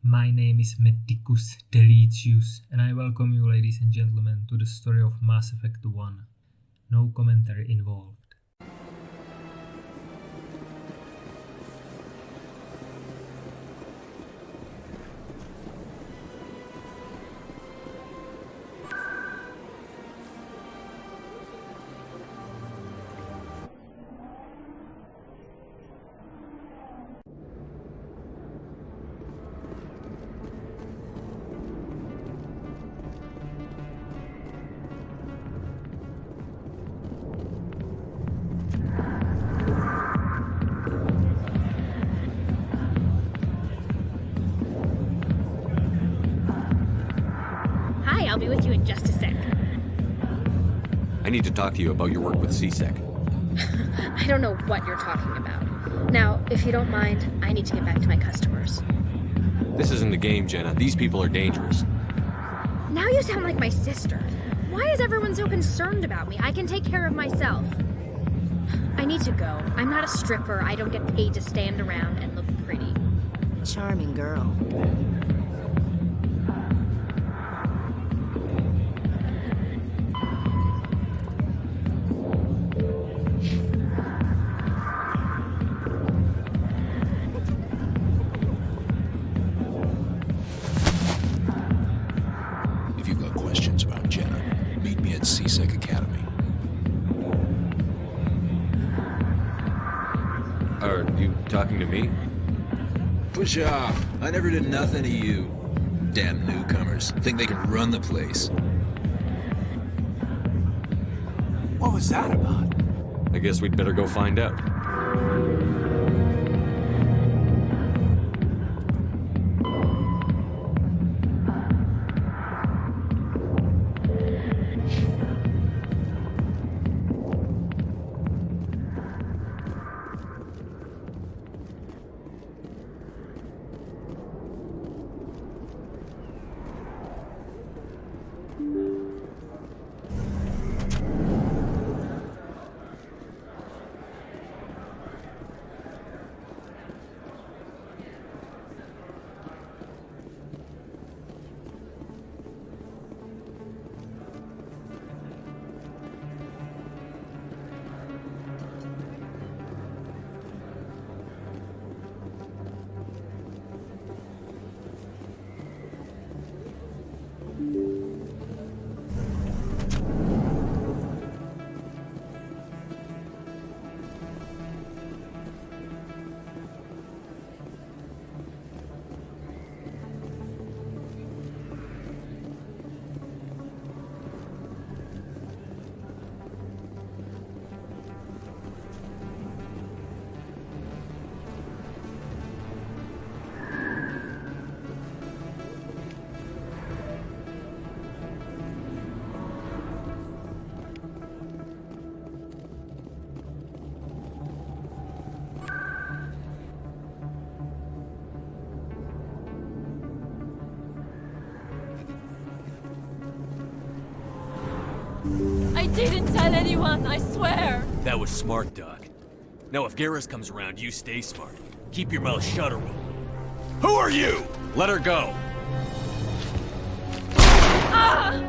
My name is Medicus Delicius, and I welcome you, ladies and gentlemen, to the story of Mass Effect 1. No commentary involved. I'll be with you in just a sec. I need to talk to you about your work with CSEC. I don't know what you're talking about. Now, if you don't mind, I need to get back to my customers. This isn't a game, Jenna. These people are dangerous. Now you sound like my sister. Why is everyone so concerned about me? I can take care of myself. I need to go. I'm not a stripper. I don't get paid to stand around and look pretty. Charming girl. If you've got questions about Jenna, meet me at CSEC Academy. Are you talking to me? Push off. I never did nothing to you. Damn newcomers. Think they can run the place. What was that about? I guess we'd better go find out. I didn't tell anyone, I swear! That was smart, Doc. Now if Garrus comes around, you stay smart. Keep your mouth shut or we'll... Who are you? Let her go! Ah!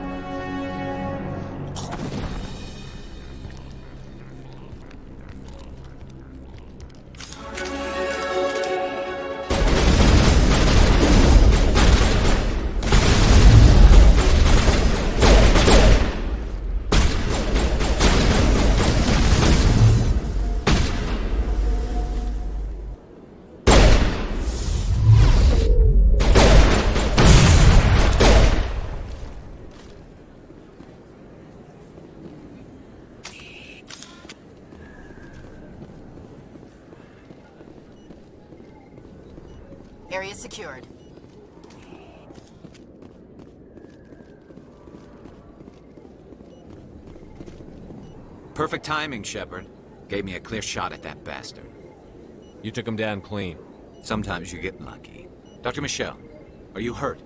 Area secured. Perfect timing, Shepard. Gave me a clear shot at that bastard. You took him down clean. Sometimes you get lucky. Dr. Michelle, are you hurt?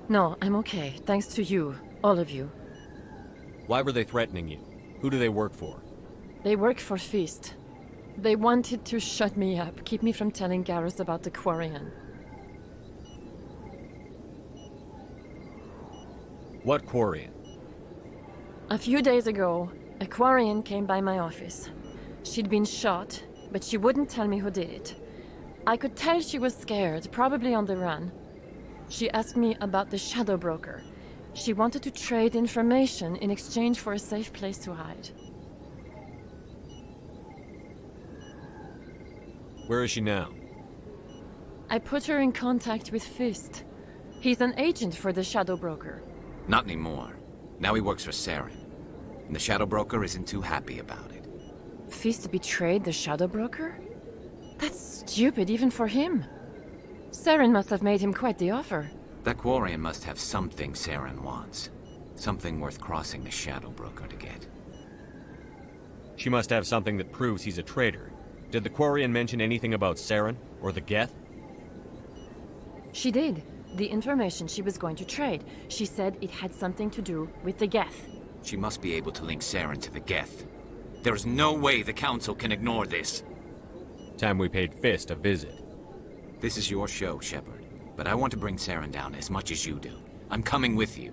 No, I'm okay. Thanks to you. All of you. Why were they threatening you? Who do they work for? They work for Feast. They wanted to shut me up, keep me from telling Garrus about the quarian. What quarian? A few days ago, a quarian came by my office. She'd been shot, but she wouldn't tell me who did it. I could tell she was scared, probably on the run. She asked me about the Shadow Broker. She wanted to trade information in exchange for a safe place to hide. Where is she now? I put her in contact with Fist. He's an agent for the Shadow Broker. Not anymore. Now he works for Saren. And the Shadow Broker isn't too happy about it. Fist betrayed the Shadow Broker? That's stupid even for him. Saren must have made him quite the offer. That quarian must have something Saren wants. Something worth crossing the Shadow Broker to get. She must have something that proves he's a traitor. Did the quarian mention anything about Saren or the Geth? She did. The information she was going to trade. She said it had something to do with the Geth. She must be able to link Saren to the Geth. There is no way the Council can ignore this. Time we paid Fist a visit. This is your show, Shepard. But I want to bring Saren down as much as you do. I'm coming with you.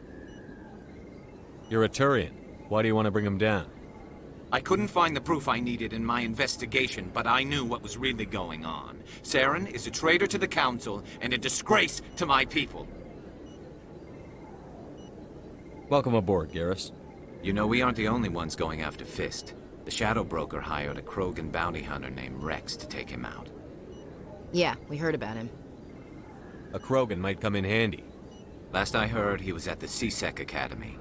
You're a Turian. Why do you want to bring him down? I couldn't find the proof I needed in my investigation, but I knew what was really going on. Saren is a traitor to the Council and a disgrace to my people. Welcome aboard, Garrus. You know, we aren't the only ones going after Fist. The Shadow Broker hired a krogan bounty hunter named Rex to take him out. Yeah, we heard about him. A krogan might come in handy. Last I heard, he was at the C-Sec Academy.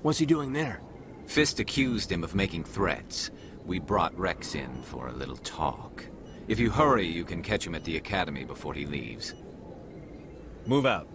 What's he doing there? Fist accused him of making threats. We brought Rex in for a little talk. If you hurry, you can catch him at the Academy before he leaves. Move out.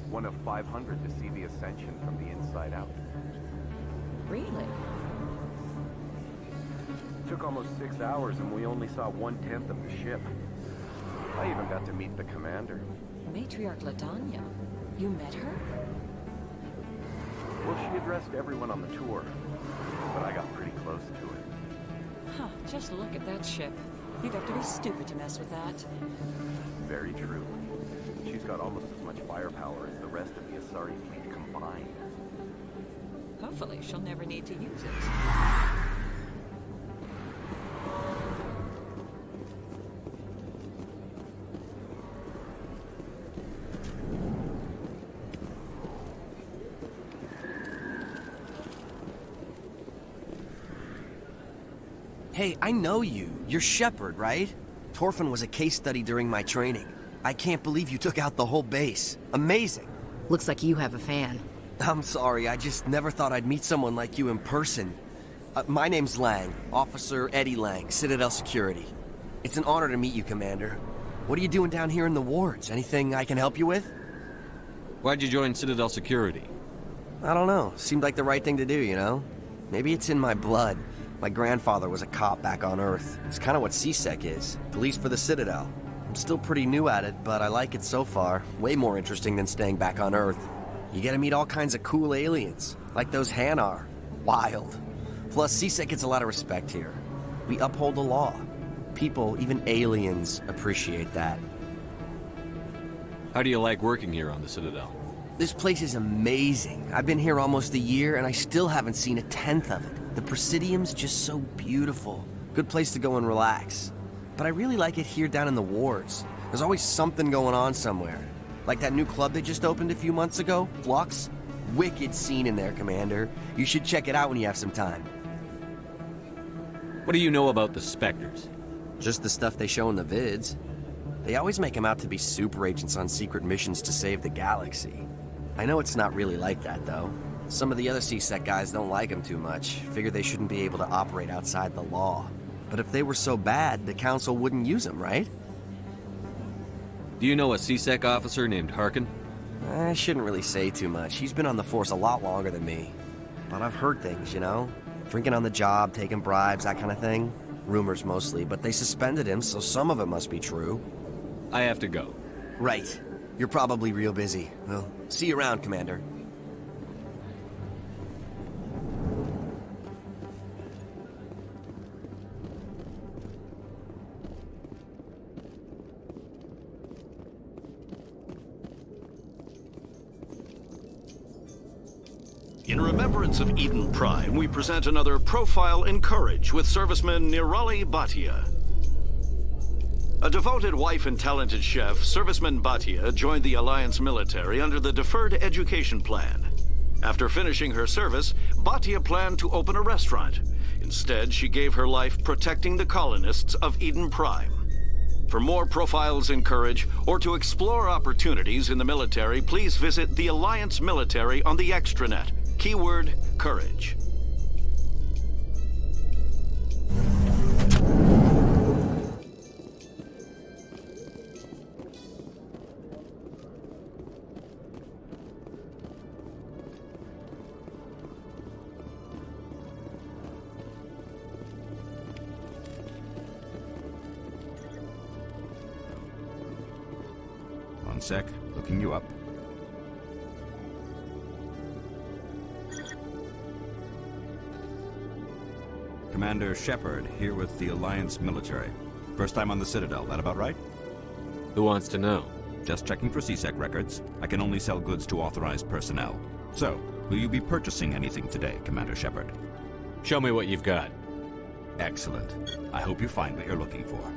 One of 500 to see the Ascension from the inside out. Really? Took almost 6 hours and we only saw 1/10 of the ship. I even got to meet the commander. Matriarch Ladanya. You met her? Well, she addressed everyone on the tour, but I got pretty close to her. Huh, just look at that ship. You'd have to be stupid to mess with that. Very true. She's got almost as much firepower as the rest of the Asari fleet combined. Hopefully she'll never need to use it. Hey, I know you. You're Shepard, right? Torfin was a case study during my training. I can't believe you took out the whole base. Amazing. Looks like you have a fan. I'm sorry, I just never thought I'd meet someone like you in person. My name's Lang, Officer Eddie Lang, Citadel Security. It's an honor to meet you, Commander. What are you doing down here in the wards? Anything I can help you with? Why'd you join Citadel Security? I don't know. Seemed like the right thing to do, you know? Maybe it's in my blood. My grandfather was a cop back on Earth. It's kind of what CSEC is. Police for the Citadel. I'm still pretty new at it, but I like it so far. Way more interesting than staying back on Earth. You get to meet all kinds of cool aliens, like those Hanar. Wild. Plus, CSEC gets a lot of respect here. We uphold the law. People, even aliens, appreciate that. How do you like working here on the Citadel? This place is amazing. I've been here almost a year, and I still haven't seen a tenth of it. The Presidium's just so beautiful. Good place to go and relax. But I really like it here down in the wards. There's always something going on somewhere. Like that new club they just opened a few months ago, Flux. Wicked scene in there, Commander. You should check it out when you have some time. What do you know about the Spectres? Just the stuff they show in the vids. They always make them out to be super agents on secret missions to save the galaxy. I know it's not really like that, though. Some of the other CSEC guys don't like them too much. Figure they shouldn't be able to operate outside the law. But if they were so bad, the Council wouldn't use them, right? Do you know a CSEC officer named Harkin? I shouldn't really say too much. He's been on the force a lot longer than me. But I've heard things, you know? Drinking on the job, taking bribes, that kind of thing. Rumors mostly, but they suspended him, so some of it must be true. I have to go. Right. You're probably real busy. Well, see you around, Commander. In remembrance of Eden Prime, we present another Profile in Courage with serviceman Nirali Bhatia. A devoted wife and talented chef, Serviceman Bhatia joined the Alliance military under the Deferred Education Plan. After finishing her service, Bhatia planned to open a restaurant. Instead, she gave her life protecting the colonists of Eden Prime. For more Profiles in Courage, or to explore opportunities in the military, please visit the Alliance military on the extranet. Keyword, Courage. One sec, looking you up. Commander Shepard, here with the Alliance military. First time on the Citadel, that about right? Who wants to know? Just checking for CSEC records. I can only sell goods to authorized personnel. So, will you be purchasing anything today, Commander Shepard? Show me what you've got. Excellent. I hope you find what you're looking for.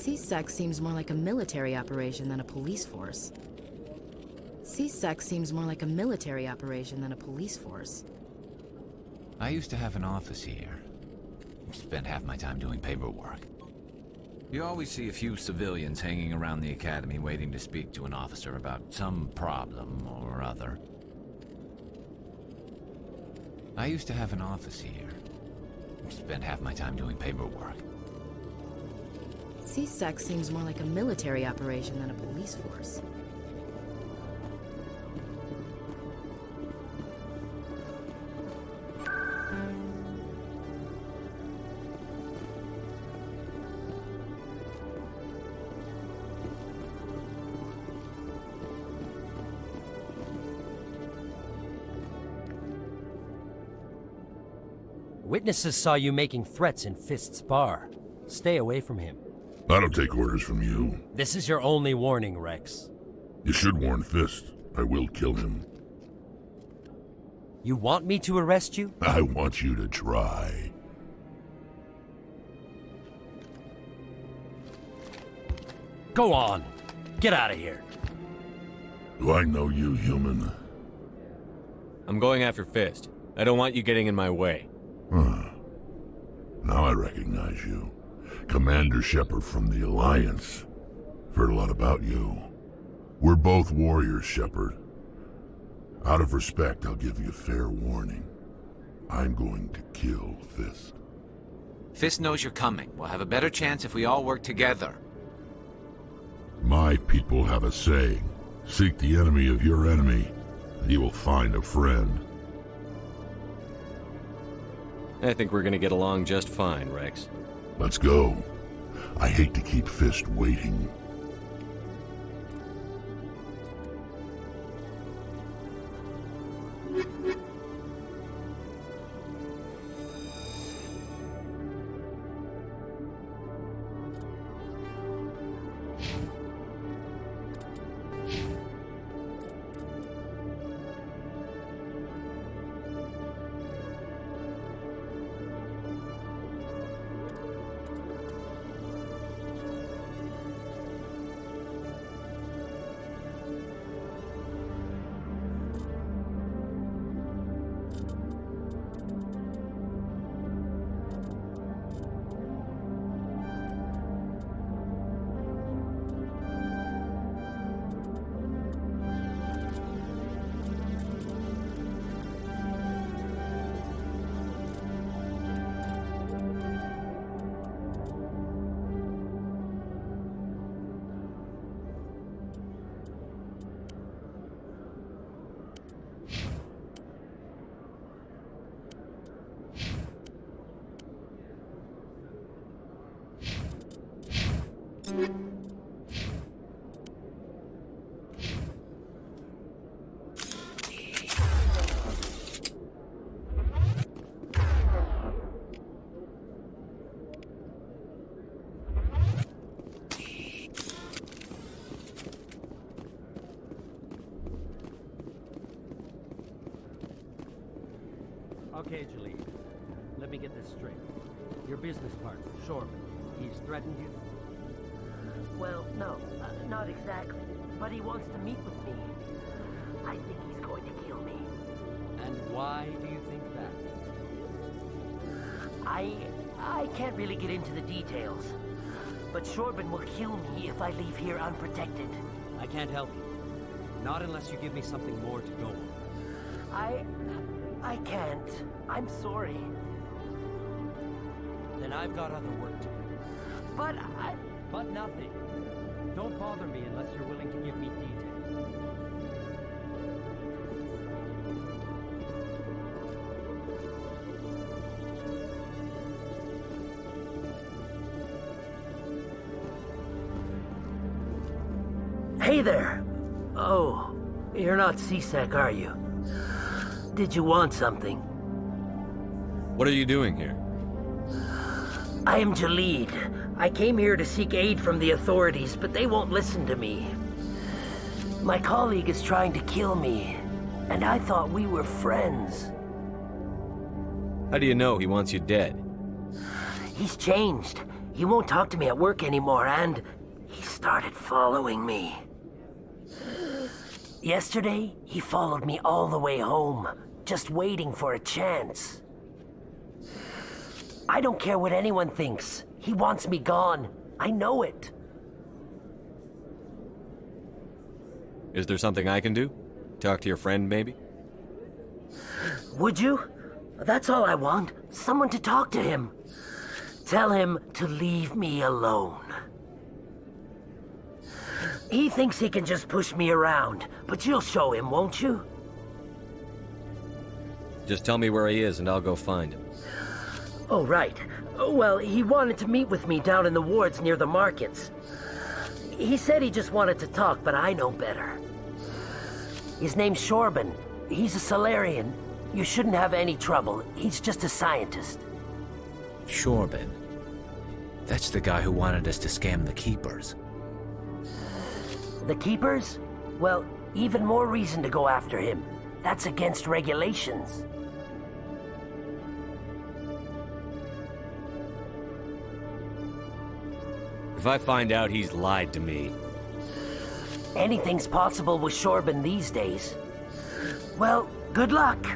C-Sec seems more like a military operation than a police force. C-Sec seems more like a military operation than a police force. I used to have an office here. Spent half my time doing paperwork. You always see a few civilians hanging around the academy waiting to speak to an officer about some problem or other. I used to have an office here. Spent half my time doing paperwork. C-Sec seems more like a military operation than a police force. Witnesses saw you making threats in Fist's bar. Stay away from him. I don't take orders from you. This is your only warning, Rex. You should warn Fist. I will kill him. You want me to arrest you? I want you to try. Go on. Get out of here. Do I know you, human? I'm going after Fist. I don't want you getting in my way. Now I recognize you. Commander Shepard from the Alliance. Heard a lot about you. We're both warriors, Shepard. Out of respect, I'll give you fair warning. I'm going to kill Fist. Fist knows you're coming. We'll have a better chance if we all work together. My people have a saying. Seek the enemy of your enemy, and you will find a friend. I think we're gonna get along just fine, Rex. Let's go. I hate to keep Fist waiting. Okay, Jaleel. Let me get this straight. Your business partner, Shorman, he's threatened you? Well, no, not exactly. But he wants to meet with me. I think he's going to kill me. And why do you think that? I can't really get into the details. But Shorban will kill me if I leave here unprotected. I can't help you. Not unless you give me something more to go on. I can't. I'm sorry. Then I've got other work to do. But nothing. Don't bother me unless you're willing to give me details. Hey there! Oh, you're not C-Sec, are you? Did you want something? What are you doing here? I am Jalid. I came here to seek aid from the authorities, but they won't listen to me. My colleague is trying to kill me, and I thought we were friends. How do you know he wants you dead? He's changed. He won't talk to me at work anymore, and he started following me. Yesterday, he followed me all the way home, just waiting for a chance. I don't care what anyone thinks. He wants me gone. I know it. Is there something I can do? Talk to your friend, maybe? Would you? That's all I want. Someone to talk to him. Tell him to leave me alone. He thinks he can just push me around, but you'll show him, won't you? Just tell me where he is and I'll go find him. Oh, right. Well, he wanted to meet with me down in the wards near the markets. He said he just wanted to talk, but I know better. His name's Shorban. He's a Salarian. You shouldn't have any trouble. He's just a scientist. Shorban. That's the guy who wanted us to scam the Keepers. The Keepers? Well, even more reason to go after him. That's against regulations. If I find out he's lied to me... Anything's possible with Shorban these days. Well, good luck.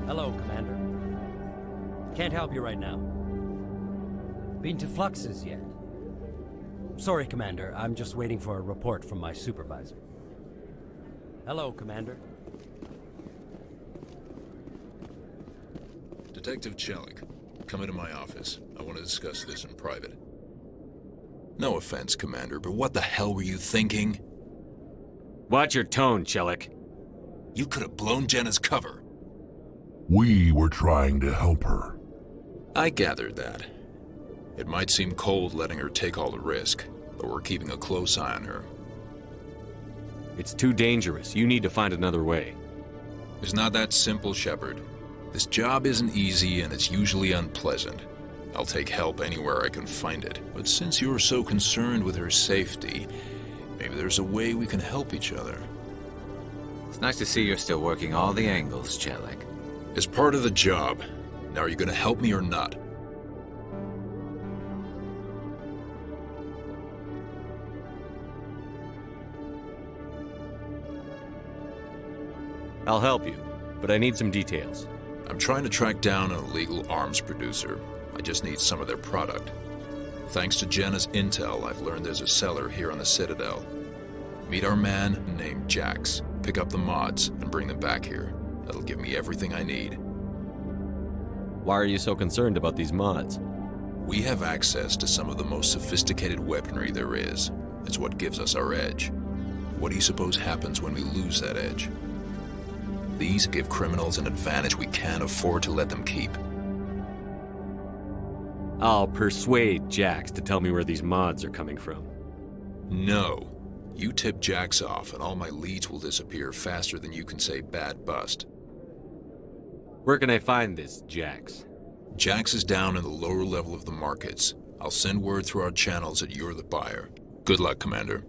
Hello, Commander. Can't help you right now. Been to Fluxes yet? Sorry, Commander. I'm just waiting for a report from my supervisor. Hello, Commander. Detective Chelik, come into my office. I want to discuss this in private. No offense, Commander, but what the hell were you thinking? Watch your tone, Chelik. You could have blown Jenna's cover. We were trying to help her. I gathered that. It might seem cold letting her take all the risk, but we're keeping a close eye on her. It's too dangerous. You need to find another way. It's not that simple, Shepard. This job isn't easy and it's usually unpleasant. I'll take help anywhere I can find it. But since you're so concerned with her safety, maybe there's a way we can help each other. It's nice to see you're still working all the angles, Chelik. It's part of the job. Now, are you going to help me or not? I'll help you, but I need some details. I'm trying to track down an illegal arms producer. I just need some of their product. Thanks to Jenna's intel, I've learned there's a seller here on the Citadel. Meet our man named Jax. Pick up the mods and bring them back here. That'll give me everything I need. Why are you so concerned about these mods? We have access to some of the most sophisticated weaponry there is. It's what gives us our edge. What do you suppose happens when we lose that edge? These give criminals an advantage we can't afford to let them keep. I'll persuade Jax to tell me where these mods are coming from. No. You tip Jax off and all my leads will disappear faster than you can say bad bust. Where can I find this Jax? Jax is down in the lower level of the markets. I'll send word through our channels that you're the buyer. Good luck, Commander.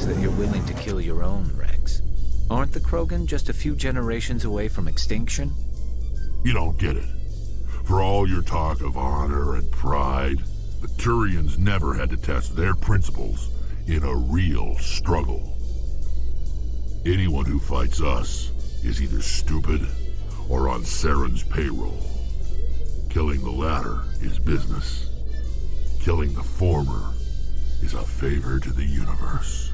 surprised that you're willing to kill your own, Rex. Aren't the Krogan just a few generations away from extinction? You don't get it. For all your talk of honor and pride, the Turians never had to test their principles in a real struggle. Anyone who fights us is either stupid or on Saren's payroll. Killing the latter is business. Killing the former is a favor to the universe.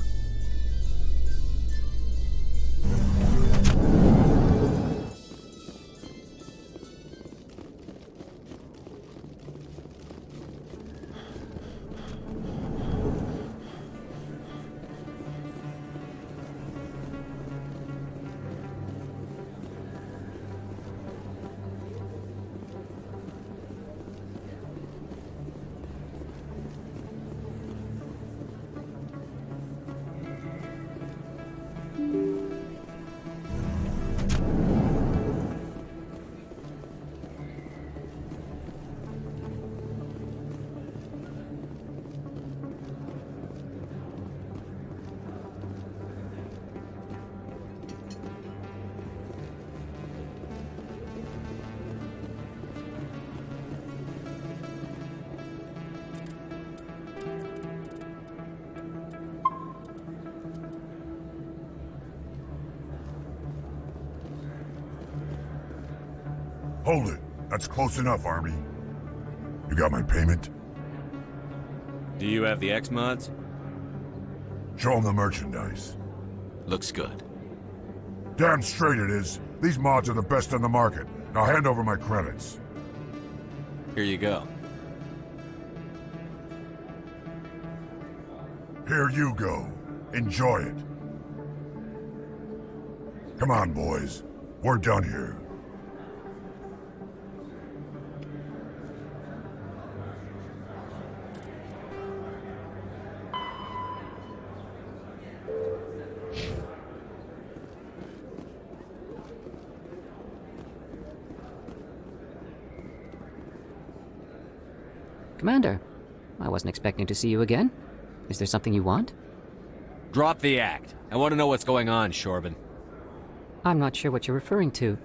Hold it. That's close enough, Army. You got my payment? Do you have the X-Mods? Show them the merchandise. Looks good. Damn straight it is. These mods are the best on the market. Now hand over my credits. Here you go. Here you go. Enjoy it. Come on, boys. We're done here. Commander, I wasn't expecting to see you again. Is there something you want? Drop the act. I want to know what's going on, Shorban. I'm not sure what you're referring to.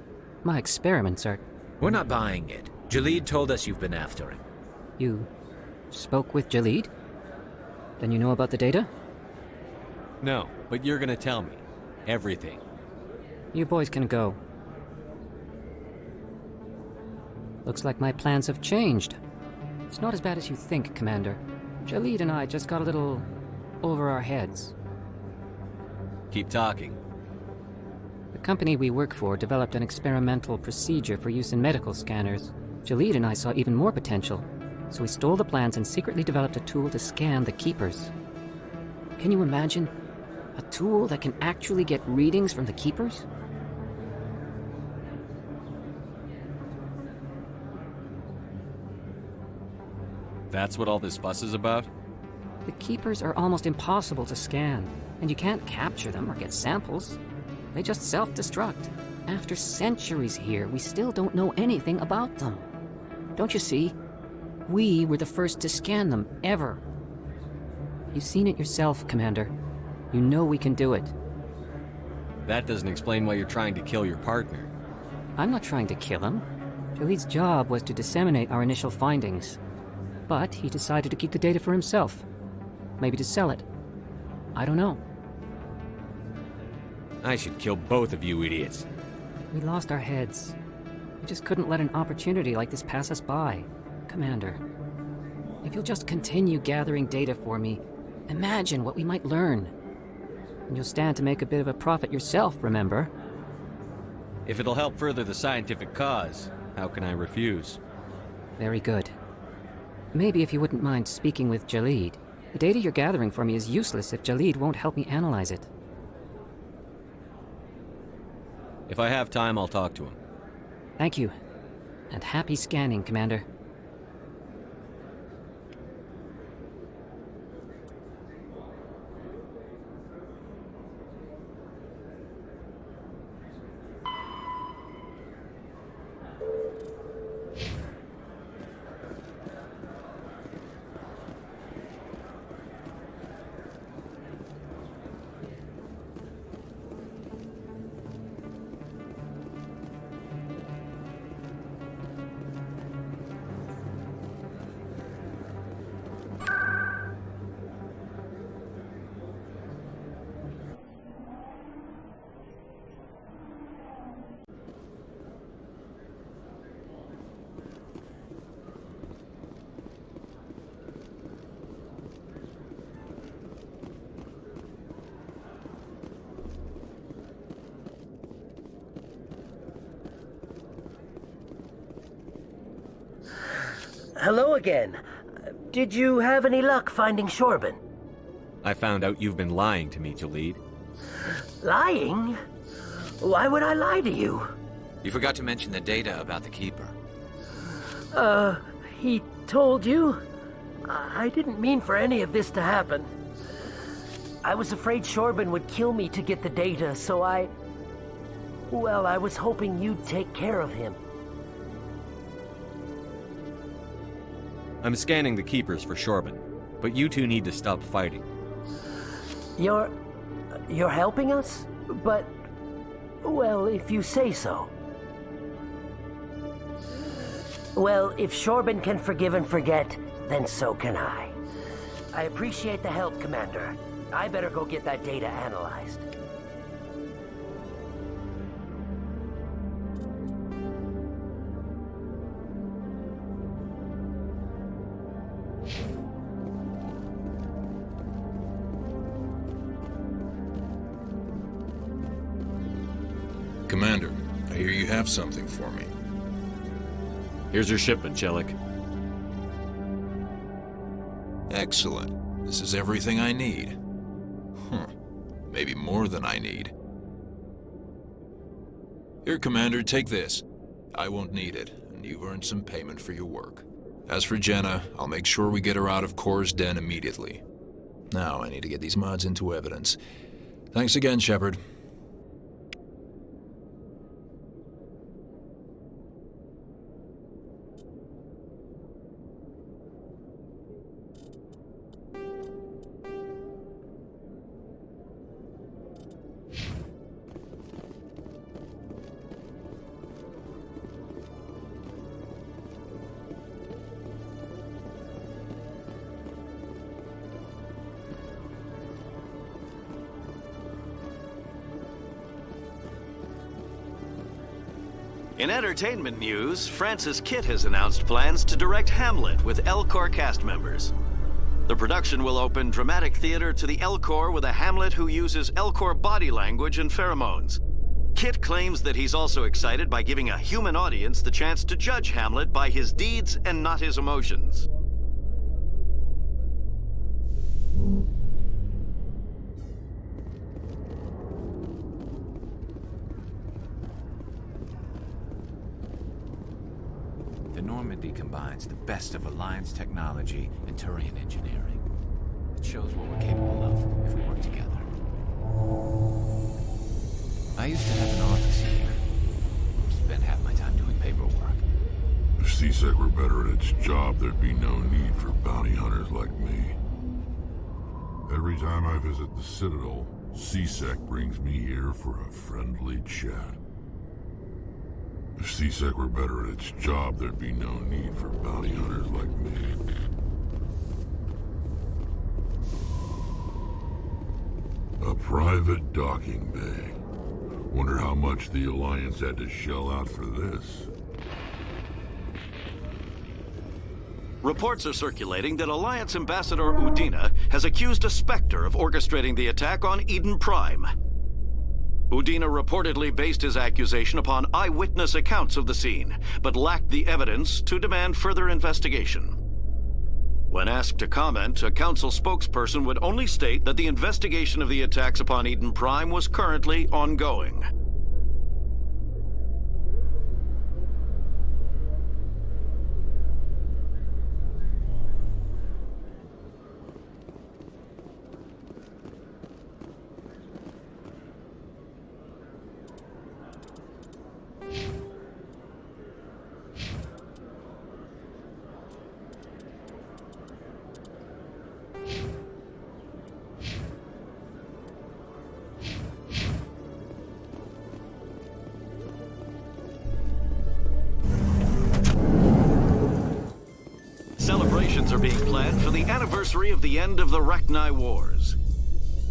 My experiments are... We're not buying it. Jalid told us you've been after him. You spoke with Jalid? Then you know about the data? No, but you're gonna tell me. Everything. You boys can go. Looks like my plans have changed. It's not as bad as you think, Commander. Jalid and I just got a little over our heads. Keep talking. The company we work for developed an experimental procedure for use in medical scanners. Jalid and I saw even more potential, so we stole the plans and secretly developed a tool to scan the Keepers. Can you imagine? A tool that can actually get readings from the Keepers? That's what all this fuss is about? The Keepers are almost impossible to scan, and you can't capture them or get samples. They just self-destruct. After centuries here, we still don't know anything about them. Don't you see? We were the first to scan them, ever. You've seen it yourself, Commander. You know we can do it. That doesn't explain why you're trying to kill your partner. I'm not trying to kill him. Jalid's job was to disseminate our initial findings. But he decided to keep the data for himself. Maybe to sell it. I don't know. I should kill both of you idiots. We lost our heads. We just couldn't let an opportunity like this pass us by. Commander, if you'll just continue gathering data for me, imagine what we might learn. And you'll stand to make a bit of a profit yourself, remember? If it'll help further the scientific cause, how can I refuse? Very good. Maybe if you wouldn't mind speaking with Jalid. The data you're gathering for me is useless if Jalid won't help me analyze it. If I have time, I'll talk to him. Thank you. And happy scanning, Commander. Hello again. Did you have any luck finding Shorban? I found out you've been lying to me, Jalid. Lying? Why would I lie to you? You forgot to mention the data about the Keeper. He told you? I didn't mean for any of this to happen. I was afraid Shorban would kill me to get the data, so well, I was hoping you'd take care of him. I'm scanning the Keepers for Shorban, but you two need to stop fighting. You're helping us? But, well, if you say so. Well, if Shorban can forgive and forget, then so can I. I appreciate the help, Commander. I better go get that data analyzed. Commander, I hear you have something for me. Here's your shipment, Jellic. Excellent. This is everything I need. Maybe more than I need. Here, Commander, take this. I won't need it, and you've earned some payment for your work. As for Jenna, I'll make sure we get her out of Kor's den immediately. Now I need to get these mods into evidence. Thanks again, Shepard. In entertainment news, Francis Kitt has announced plans to direct Hamlet with Elcor cast members. The production will open dramatic theater to the Elcor with a Hamlet who uses Elcor body language and pheromones. Kitt claims that he's also excited by giving a human audience the chance to judge Hamlet by his deeds and not his emotions. Normandy combines the best of Alliance technology and Turian engineering. It shows what we're capable of if we work together. I used to have an office here. Spent half my time doing paperwork. If C-Sec were better at its job, there'd be no need for bounty hunters like me. Every time I visit the Citadel, C-Sec brings me here for a friendly chat. If C-Sec were better at its job, there'd be no need for bounty hunters like me. A private docking bay. Wonder how much the Alliance had to shell out for this. Reports are circulating that Alliance Ambassador Udina has accused a Spectre of orchestrating the attack on Eden Prime. Udina reportedly based his accusation upon eyewitness accounts of the scene, but lacked the evidence to demand further investigation. When asked to comment, a council spokesperson would only state that the investigation of the attacks upon Eden Prime was currently ongoing. Celebrations are being planned for the anniversary of the end of the Rachni Wars.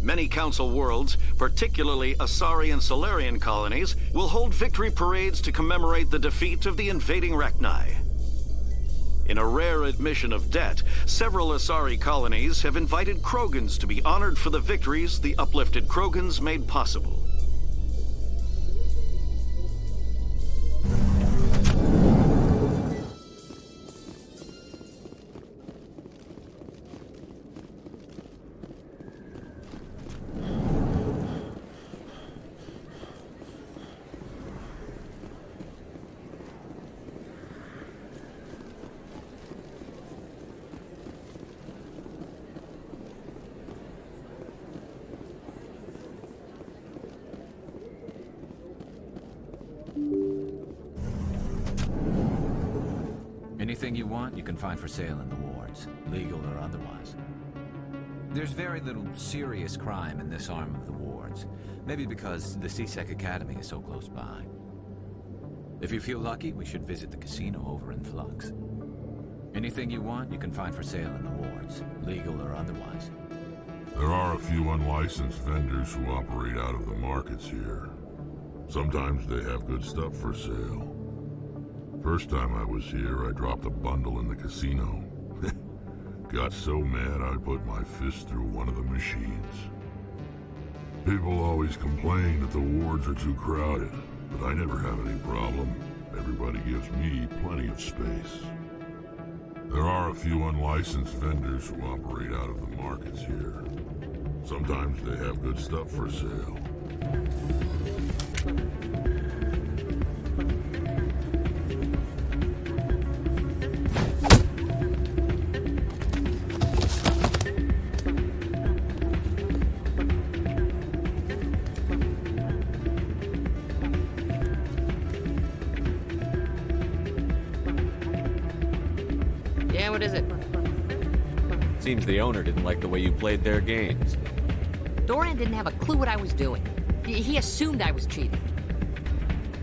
Many Council worlds, particularly Asari and Salarian colonies, will hold victory parades to commemorate the defeat of the invading Rachni. In a rare admission of debt, several Asari colonies have invited krogans to be honored for the victories the uplifted krogans made possible. Anything you want, you can find for sale in the wards, legal or otherwise. There's very little serious crime in this arm of the wards, maybe because the C-Sec Academy is so close by. If you feel lucky, we should visit the casino over in Flux. Anything you want, you can find for sale in the wards, legal or otherwise. There are a few unlicensed vendors who operate out of the markets here. Sometimes they have good stuff for sale. First time I was here, I dropped a bundle in the casino. Got so mad I put my fist through one of the machines. People always complain that the wards are too crowded, but I never have any problem. Everybody gives me plenty of space. There are a few unlicensed vendors who operate out of the markets here. Sometimes they have good stuff for sale. Yeah, what is it? Seems the owner didn't like the way you played their games. Doran didn't have a clue what I was doing. He assumed I was cheating.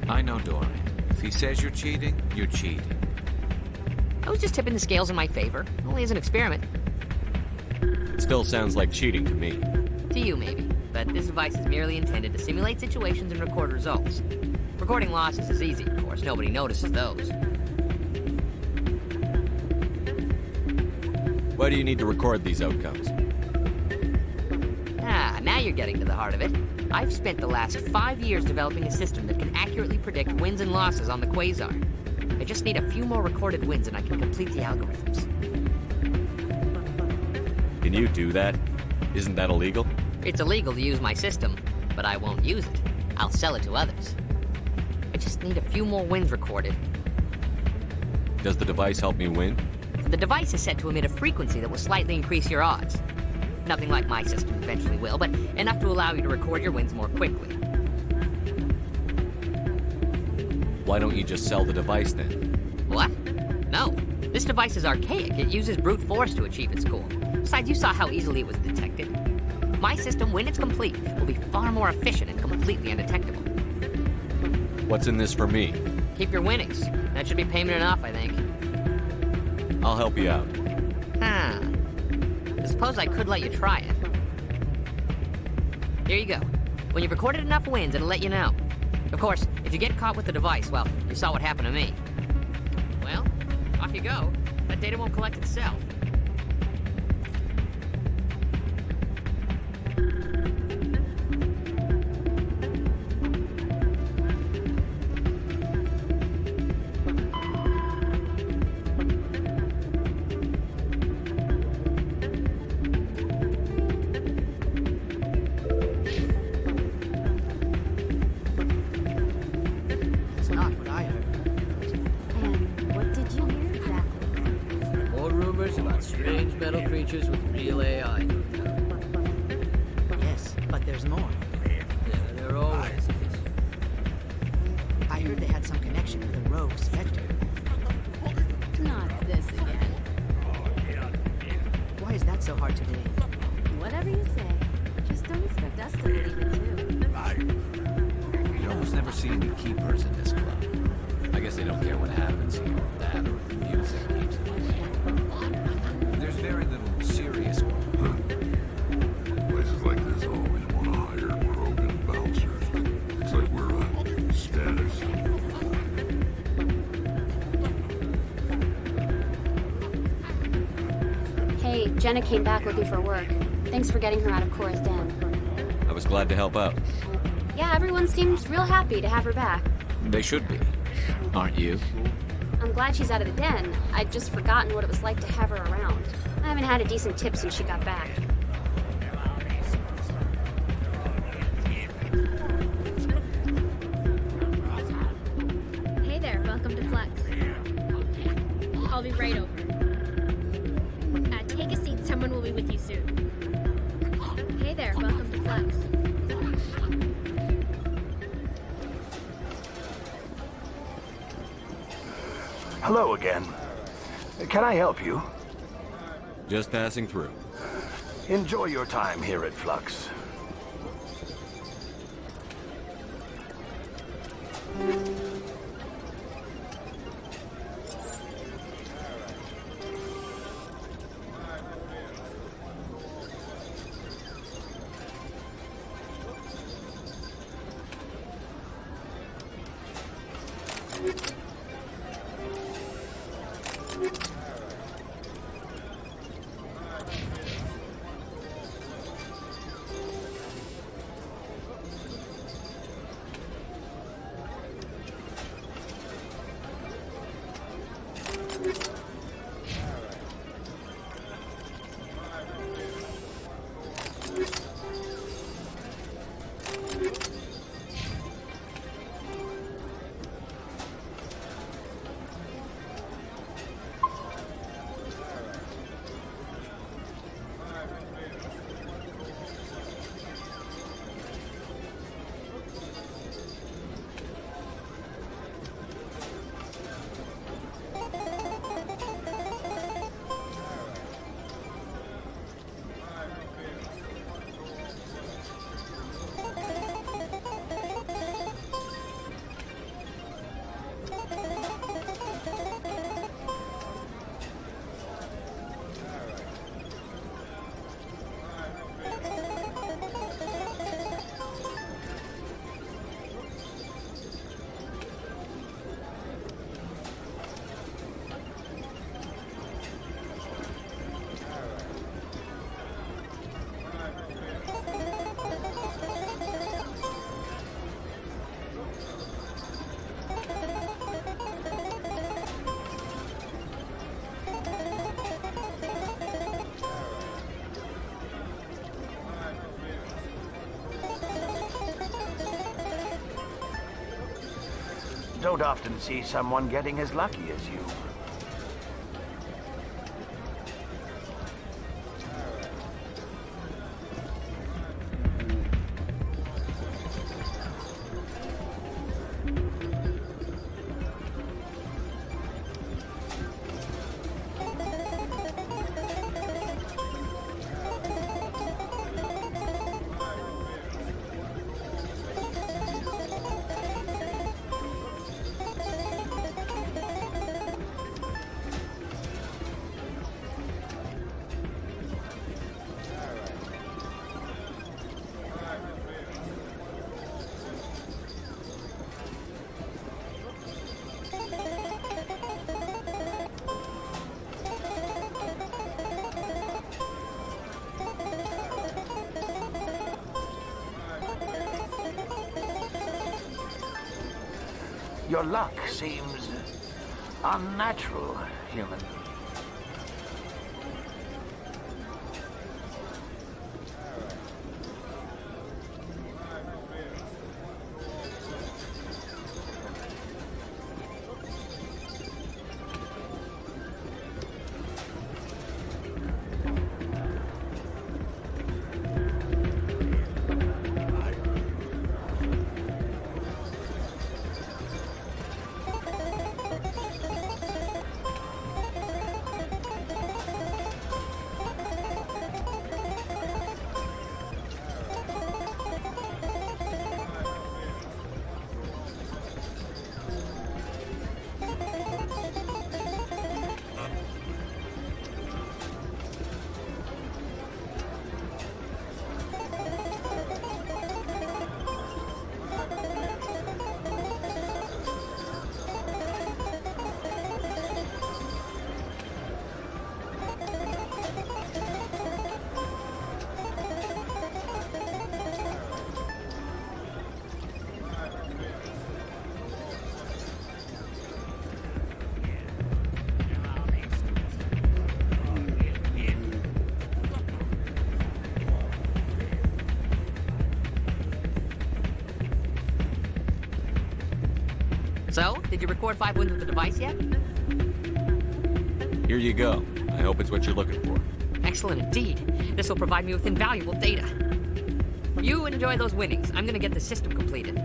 I know Doran. If he says you're cheating, you're cheating. I was just tipping the scales in my favor, only as an experiment. It still sounds like cheating to me. To you, maybe. But this device is merely intended to simulate situations and record results. Recording losses is easy, of course. Nobody notices those. Why do you need to record these outcomes? Now you're getting to the heart of it. I've spent the last 5 years developing a system that can accurately predict wins and losses on the Quasar. I just need a few more recorded wins and I can complete the algorithms. Can you do that? Isn't that illegal? It's illegal to use my system, but I won't use it. I'll sell it to others. I just need a few more wins recorded. Does the device help me win? The device is set to emit a frequency that will slightly increase your odds. Nothing like my system eventually will, but enough to allow you to record your wins more quickly. Why don't you just sell the device then? What? No. This device is archaic. It uses brute force to achieve its goal. Besides, you saw how easily it was detected. My system, when it's complete, will be far more efficient and completely undetectable. What's in this for me? Keep your winnings. That should be payment enough, I think. I'll help you out. I suppose I could let you try it. Here you go. When you've recorded enough wins, it'll let you know. Of course, if you get caught with the device, well, you saw what happened to me. Well, off you go. That data won't collect itself. With real AI. Yes, but there's more. Yeah, there always is. I heard they had some connection with a rogue Spectre. Not this again. Why is that so hard to believe? Whatever you say. Just don't expect us to believe it too. You almost never see any keepers in this club. I guess they don't care what happens here. That or the music keeps them away. There's very little serious Places like this always want to hire krogan bouncers. It's like we're a status. Hey, Jenna came back looking for work. Thanks for getting her out of Cora's den. I was glad to help out. Yeah, everyone seems real happy to have her back. They should be. Aren't you? I'm glad she's out of the den. I'd just forgotten what it was like to have her around. I haven't had a decent tip since she got back. Hey there, welcome to Flux. I'll be right over. Take a seat, someone will be with you soon. Hey there, welcome to Flux. Hello again. Can I help you? Just passing through. Enjoy your time here at Flux. Don't often see someone getting as lucky as you. Your luck seems unnatural, human. So, did you record 5 wins with the device yet? Here you go. I hope it's what you're looking for. Excellent indeed. This will provide me with invaluable data. You enjoy those winnings. I'm gonna get the system completed.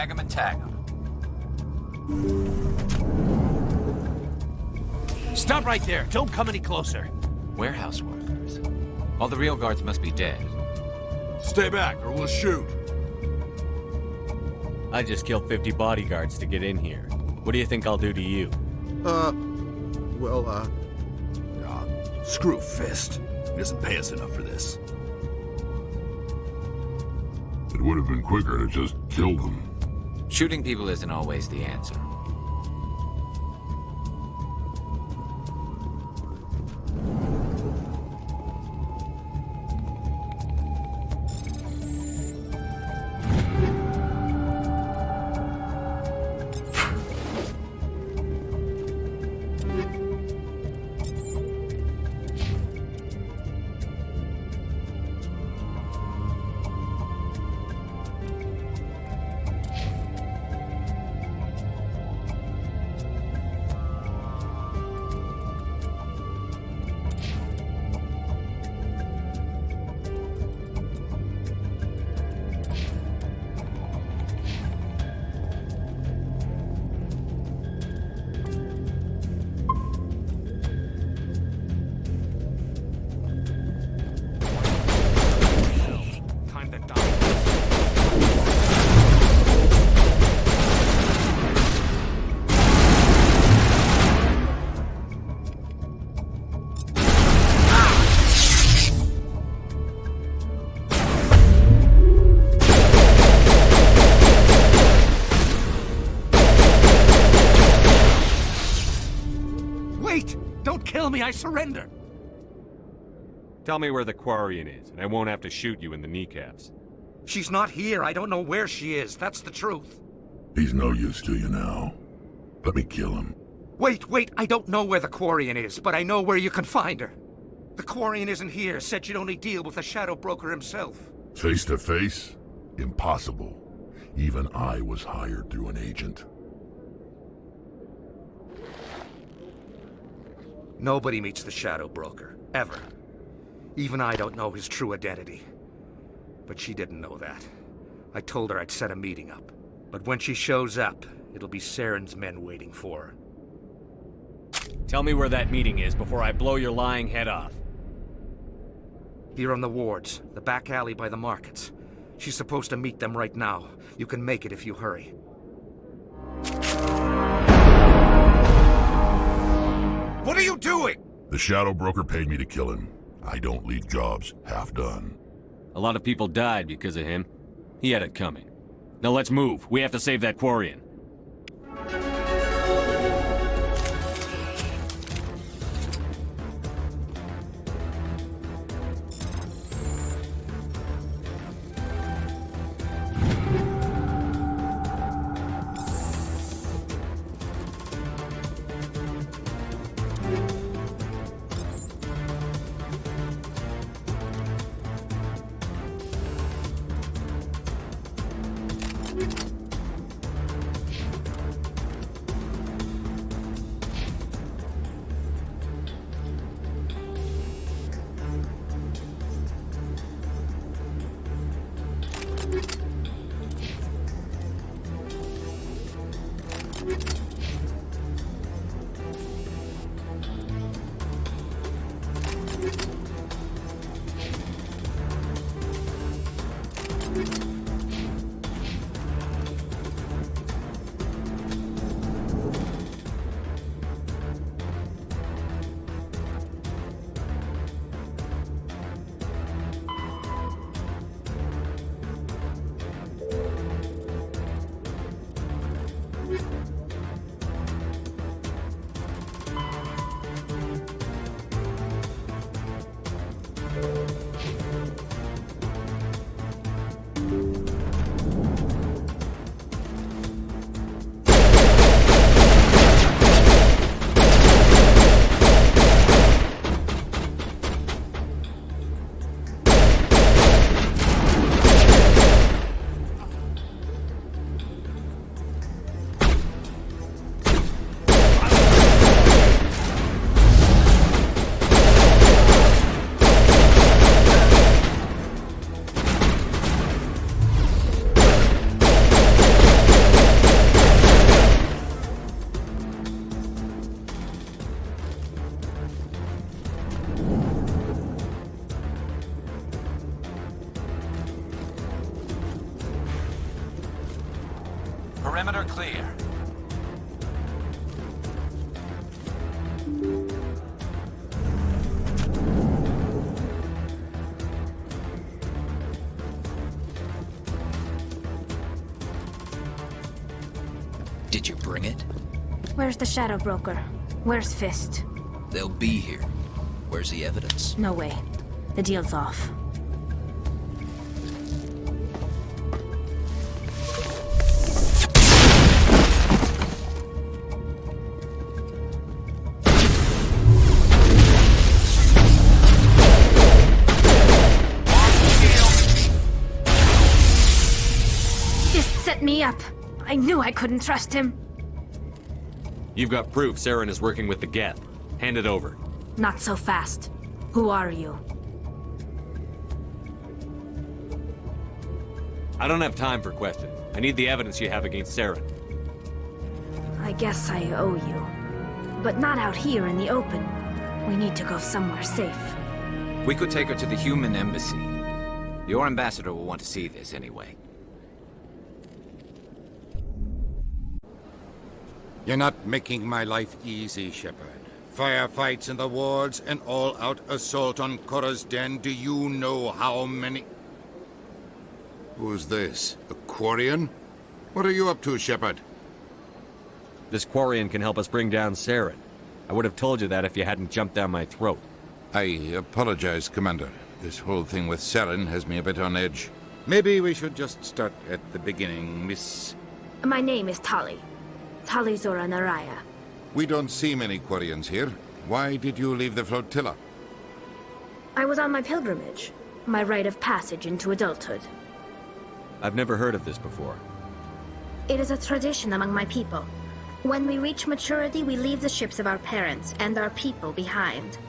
bag 'em and tag 'em. Stop right there. Don't come any closer. Warehouse workers. All the real guards must be dead. Stay back, or we'll shoot. I just killed 50 bodyguards to get in here. What do you think I'll do to you? Screw Fist. He doesn't pay us enough for this. It would have been quicker to just kill them. Shooting people isn't always the answer. Kill me, I surrender! Tell me where the quarian is, and I won't have to shoot you in the kneecaps. She's not here. I don't know where she is. That's the truth. He's no use to you now. Let me kill him. Wait. I don't know where the quarian is, but I know where you can find her. The quarian isn't here. Said you'd only deal with the shadow broker himself. Face to face? Impossible. Even I was hired through an agent. Nobody meets the shadow broker, ever. Even I don't know his true identity. But she didn't know that. I told her I'd set a meeting up. But when she shows up, it'll be Saren's men waiting for her. Tell me where that meeting is before I blow your lying head off. Here on the wards, the back alley by the markets. She's supposed to meet them right now. You can make it if you hurry. What are you doing? The shadow broker paid me to kill him. I don't leave jobs half done. A lot of people died because of him. He had it coming. Now let's move. We have to save that quarian. Perimeter clear. Did you bring it? Where's the Shadow Broker? Where's Fist? They'll be here. Where's the evidence? No way. The deal's off. Fist set me up. I knew I couldn't trust him. You've got proof Saren is working with the Geth. Hand it over. Not so fast. Who are you? I don't have time for questions. I need the evidence you have against Saren. I guess I owe you. But not out here in the open. We need to go somewhere safe. We could take her to the human embassy. Your ambassador will want to see this anyway. You're not making my life easy, Shepard. Firefights in the wards, an all-out assault on Korra's den. Do you know how many... Who's this? A quarian? What are you up to, Shepard? This quarian can help us bring down Saren. I would have told you that if you hadn't jumped down my throat. I apologize, Commander. This whole thing with Saren has me a bit on edge. Maybe we should just start at the beginning, Miss... My name is Tali. Tali Zora Naraya. We don't see many quarians here. Why did you leave the flotilla? I was on my pilgrimage. My rite of passage into adulthood. I've never heard of this before. It is a tradition among my people. When we reach maturity, we leave the ships of our parents and our people behind.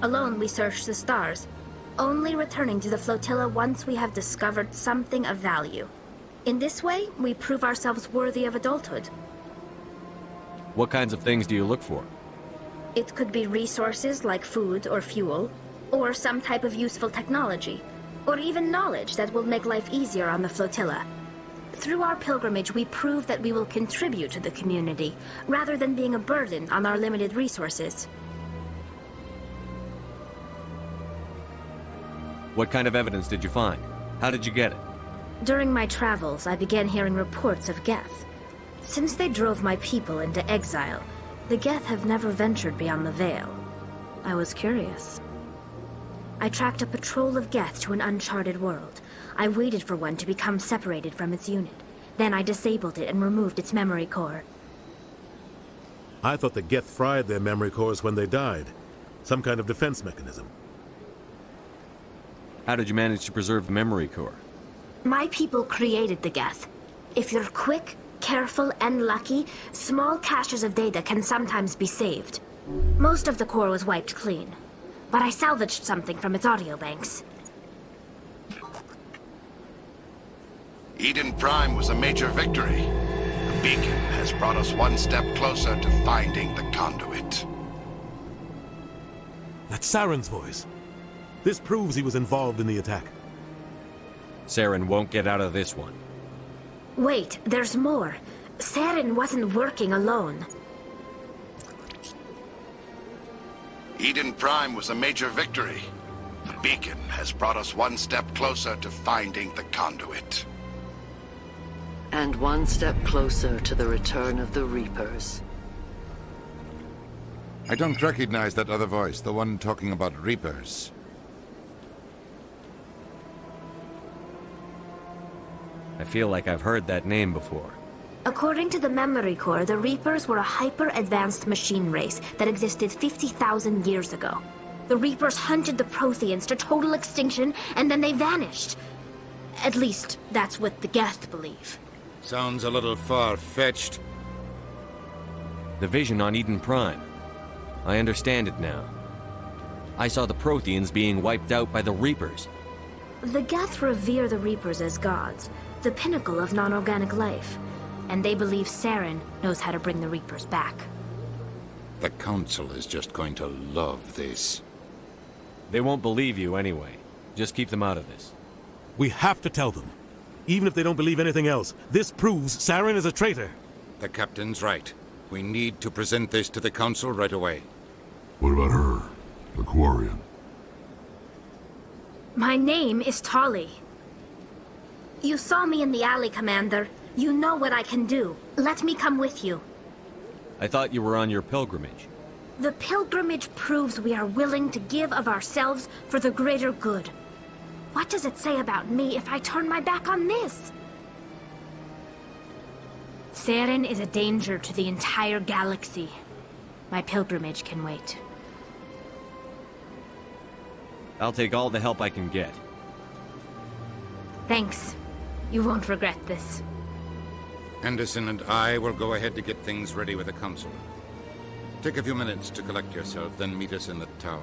Alone, we search the stars, only returning to the flotilla once we have discovered something of value. In this way, we prove ourselves worthy of adulthood. What kinds of things do you look for? It could be resources like food or fuel, or some type of useful technology, or even knowledge that will make life easier on the flotilla. Through our pilgrimage, we prove that we will contribute to the community, rather than being a burden on our limited resources. What kind of evidence did you find? How did you get it? During my travels, I began hearing reports of Geth. Since they drove my people into exile, the Geth have never ventured beyond the Veil. I was curious. I tracked a patrol of Geth to an uncharted world. I waited for one to become separated from its unit. Then I disabled it and removed its memory core. I thought the Geth fried their memory cores when they died. Some kind of defense mechanism. How did you manage to preserve the memory core? My people created the Geth. If you're quick, careful, and lucky, small caches of data can sometimes be saved. Most of the core was wiped clean, but I salvaged something from its audio banks. Eden Prime was a major victory. The beacon has brought us one step closer to finding the conduit. That's Saren's voice. This proves he was involved in the attack. Saren won't get out of this one. Wait, there's more. Saren wasn't working alone. Eden Prime was a major victory. The beacon has brought us one step closer to finding the conduit. And one step closer to the return of the Reapers. I don't recognize that other voice, the one talking about Reapers. I feel like I've heard that name before. According to the memory core, the Reapers were a hyper-advanced machine race that existed 50,000 years ago. The Reapers hunted the Protheans to total extinction, and then they vanished. At least, that's what the Geth believe. Sounds a little far-fetched. The vision on Eden Prime. I understand it now. I saw the Protheans being wiped out by the Reapers. The Geth revere the Reapers as gods, the pinnacle of non-organic life. And they believe Saren knows how to bring the Reapers back. The Council is just going to love this. They won't believe you anyway. Just keep them out of this. We have to tell them. Even if they don't believe anything else, this proves Saren is a traitor. The captain's right. We need to present this to the council right away. What about her? The quarian? My name is Tali. You saw me in the alley, Commander. You know what I can do. Let me come with you. I thought you were on your pilgrimage. The pilgrimage proves we are willing to give of ourselves for the greater good. What does it say about me if I turn my back on this? Saren is a danger to the entire galaxy. My pilgrimage can wait. I'll take all the help I can get. Thanks. You won't regret this. Anderson and I will go ahead to get things ready with the council. Take a few minutes to collect yourself, then meet us in the tower.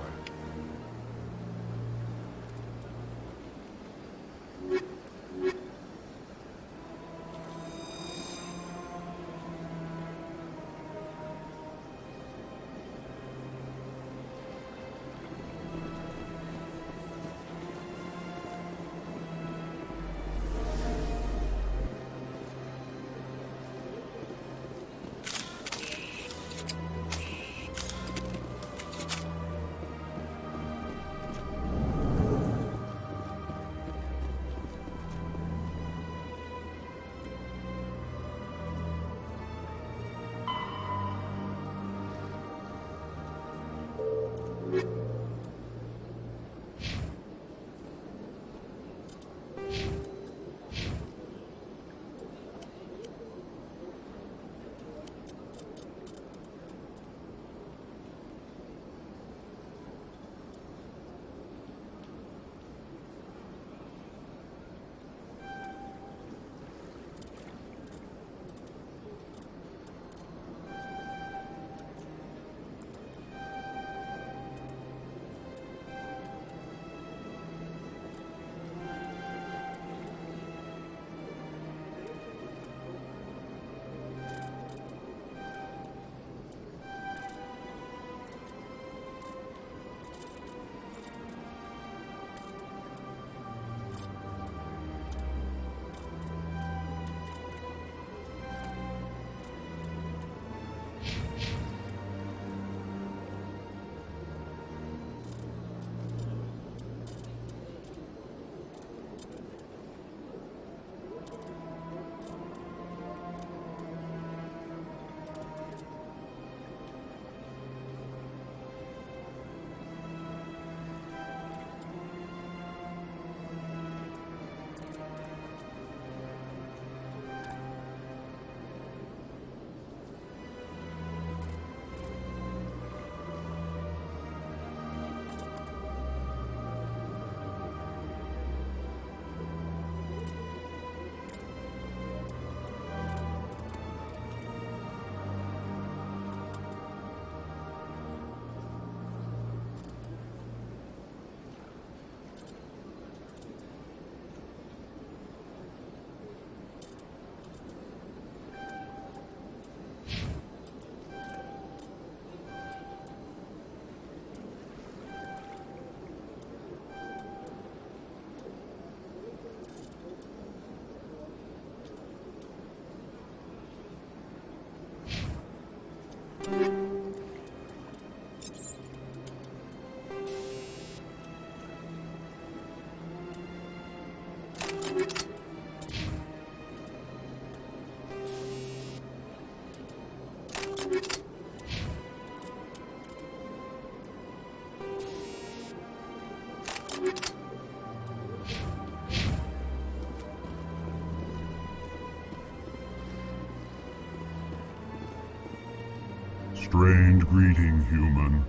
Strange greeting, human.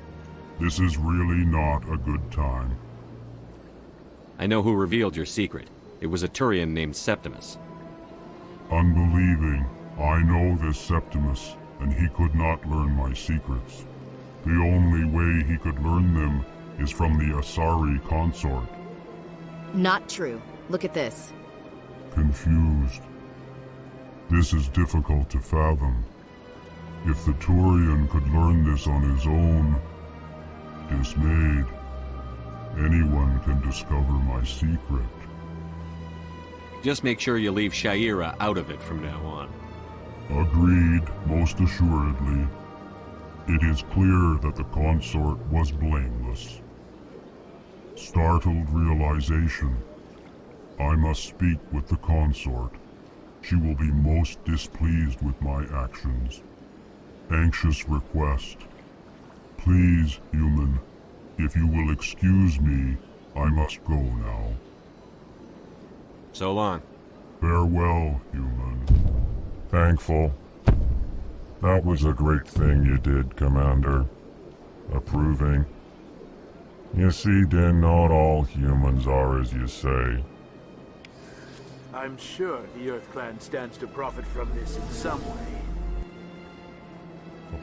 This is really not a good time. I know who revealed your secret. It was a turian named Septimus. Unbelieving, I know this Septimus, and he could not learn my secrets. The only way he could learn them is from the Asari consort. Not true. Look at this. Confused. This is difficult to fathom. If the Turian could learn this on his own, dismayed, anyone can discover my secret. Just make sure you leave Shaira out of it from now on. Agreed, most assuredly. It is clear that the consort was blameless. Startled realization. I must speak with the consort. She will be most displeased with my actions. Anxious request. Please, human, if you will excuse me, I must go now. So long. Farewell, human. Thankful. That was a great thing you did, Commander. Approving. You see, Din, not all humans are as you say. I'm sure the Earth Clan stands to profit from this in some way.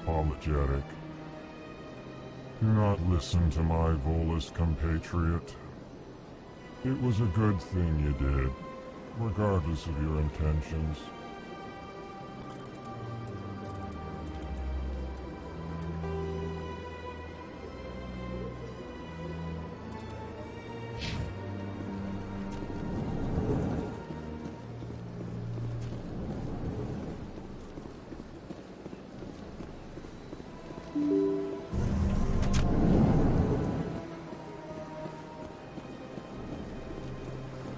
Apologetic. Do not listen to my Volus compatriot. It was a good thing you did, regardless of your intentions.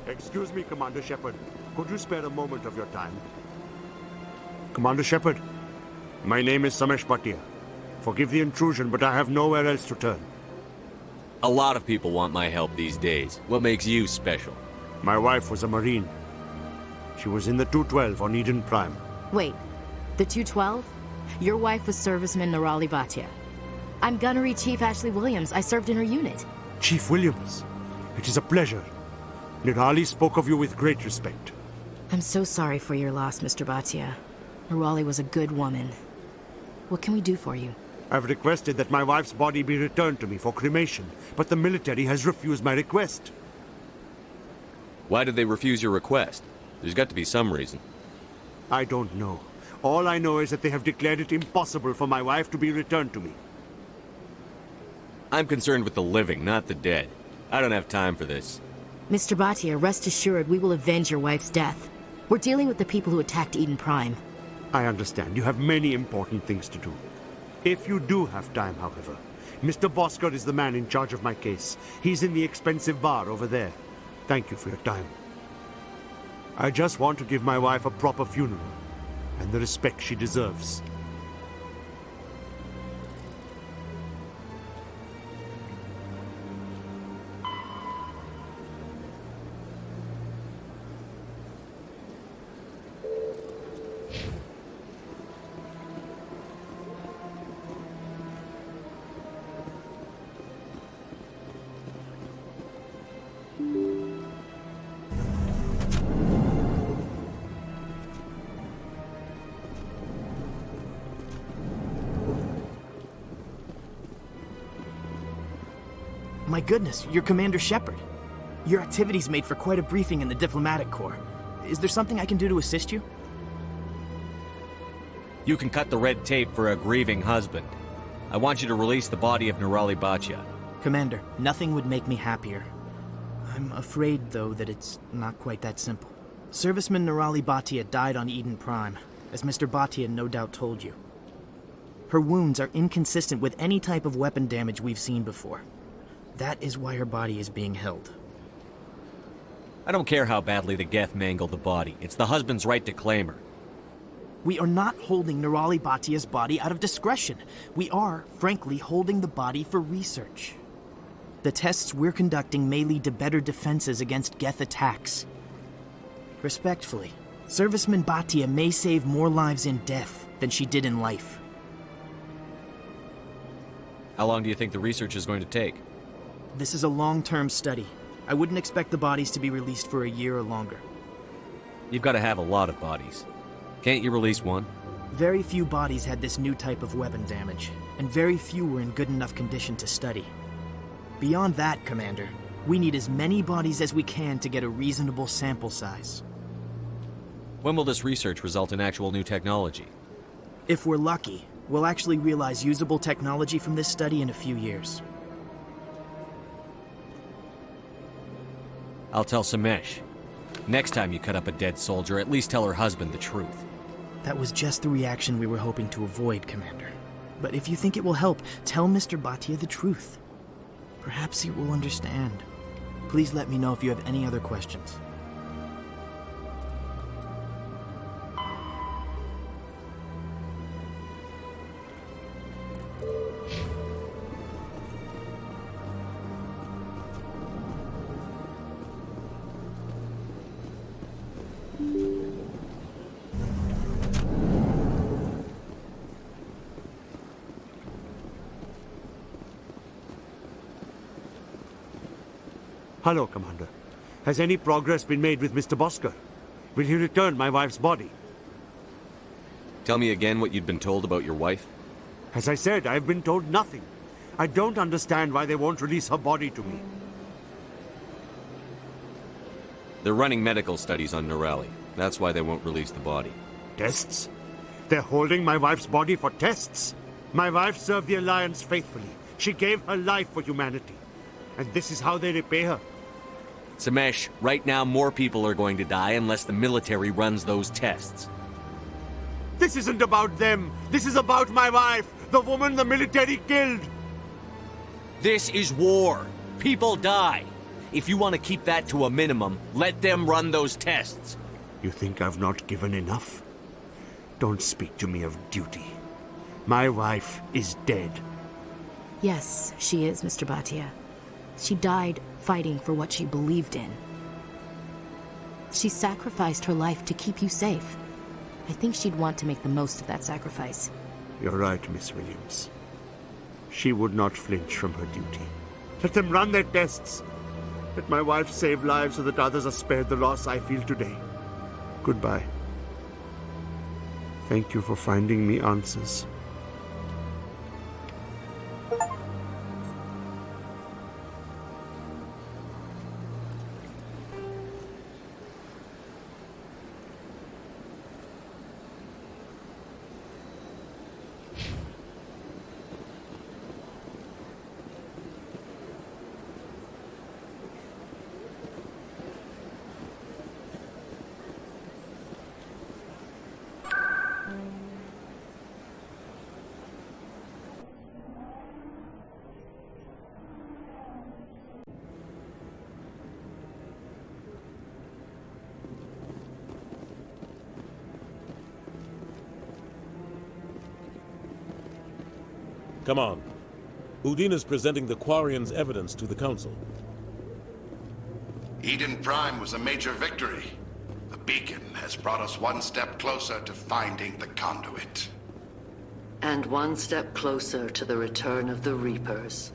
Excuse me, Commander Shepard. Could you spare a moment of your time? Commander Shepard, my name is Samesh Bhatia. Forgive the intrusion, but I have nowhere else to turn. A lot of people want my help these days. What makes you special? My wife was a Marine. She was in the 212 on Eden Prime. Wait, the 212? Your wife was serviceman Nirali Bhatia. I'm Gunnery Chief Ashley Williams. I served in her unit. Chief Williams, it is a pleasure. Nirali spoke of you with great respect. I'm so sorry for your loss, Mr. Bhatia. Nirali was a good woman. What can we do for you? I've requested that my wife's body be returned to me for cremation, but the military has refused my request. Why did they refuse your request? There's got to be some reason. I don't know. All I know is that they have declared it impossible for my wife to be returned to me. I'm concerned with the living, not the dead. I don't have time for this. Mr. Bhatia, rest assured we will avenge your wife's death. We're dealing with the people who attacked Eden Prime. I understand. You have many important things to do. If you do have time, however, Mr. Bosker is the man in charge of my case. He's in the expensive bar over there. Thank you for your time. I just want to give my wife a proper funeral, and the respect she deserves. My goodness, you're Commander Shepard. Your activities made for quite a briefing in the Diplomatic Corps. Is there something I can do to assist you? You can cut the red tape for a grieving husband. I want you to release the body of Nirali Bhatia. Commander, nothing would make me happier. I'm afraid, though, that it's not quite that simple. Serviceman Nirali Bhatia died on Eden Prime, as Mr. Bhatia no doubt told you. Her wounds are inconsistent with any type of weapon damage we've seen before. That is why her body is being held. I don't care how badly the Geth mangled the body. It's the husband's right to claim her. We are not holding Nirali Bhatia's body out of discretion. We are, frankly, holding the body for research. The tests we're conducting may lead to better defenses against Geth attacks. Respectfully, Serviceman Bhatia may save more lives in death than she did in life. How long do you think the research is going to take? This is a long-term study. I wouldn't expect the bodies to be released for a year or longer. You've got to have a lot of bodies. Can't you release one? Very few bodies had this new type of weapon damage, and very few were in good enough condition to study. Beyond that, Commander, we need as many bodies as we can to get a reasonable sample size. When will this research result in actual new technology? If we're lucky, we'll actually realize usable technology from this study in a few years. I'll tell Samesh. Next time you cut up a dead soldier, at least tell her husband the truth. That was just the reaction we were hoping to avoid, Commander. But if you think it will help, tell Mr. Bhatia the truth. Perhaps he will understand. Please let me know if you have any other questions. Hello, Commander. Has any progress been made with Mr. Bosker? Will he return my wife's body? Tell me again what you'd been told about your wife? As I said, I've been told nothing. I don't understand why they won't release her body to me. They're running medical studies on Nirali. That's why they won't release the body. Tests? They're holding my wife's body for tests? My wife served the Alliance faithfully. She gave her life for humanity. And this is how they repay her. Samesh, right now more people are going to die unless the military runs those tests. This isn't about them. This is about my wife, the woman the military killed. This is war. People die. If you want to keep that to a minimum, let them run those tests. You think I've not given enough? Don't speak to me of duty. My wife is dead. Yes, she is, Mr. Bhatia. She died fighting for what she believed in. She sacrificed her life to keep you safe. I think she'd want to make the most of that sacrifice. You're right, Miss Williams. She would not flinch from her duty. Let them run their tests. Let my wife save lives so that others are spared the loss I feel today. Goodbye. Thank you for finding me answers. Come on. Udin is presenting the Quarian's evidence to the Council. Eden Prime was a major victory. The beacon has brought us one step closer to finding the conduit. And one step closer to the return of the Reapers.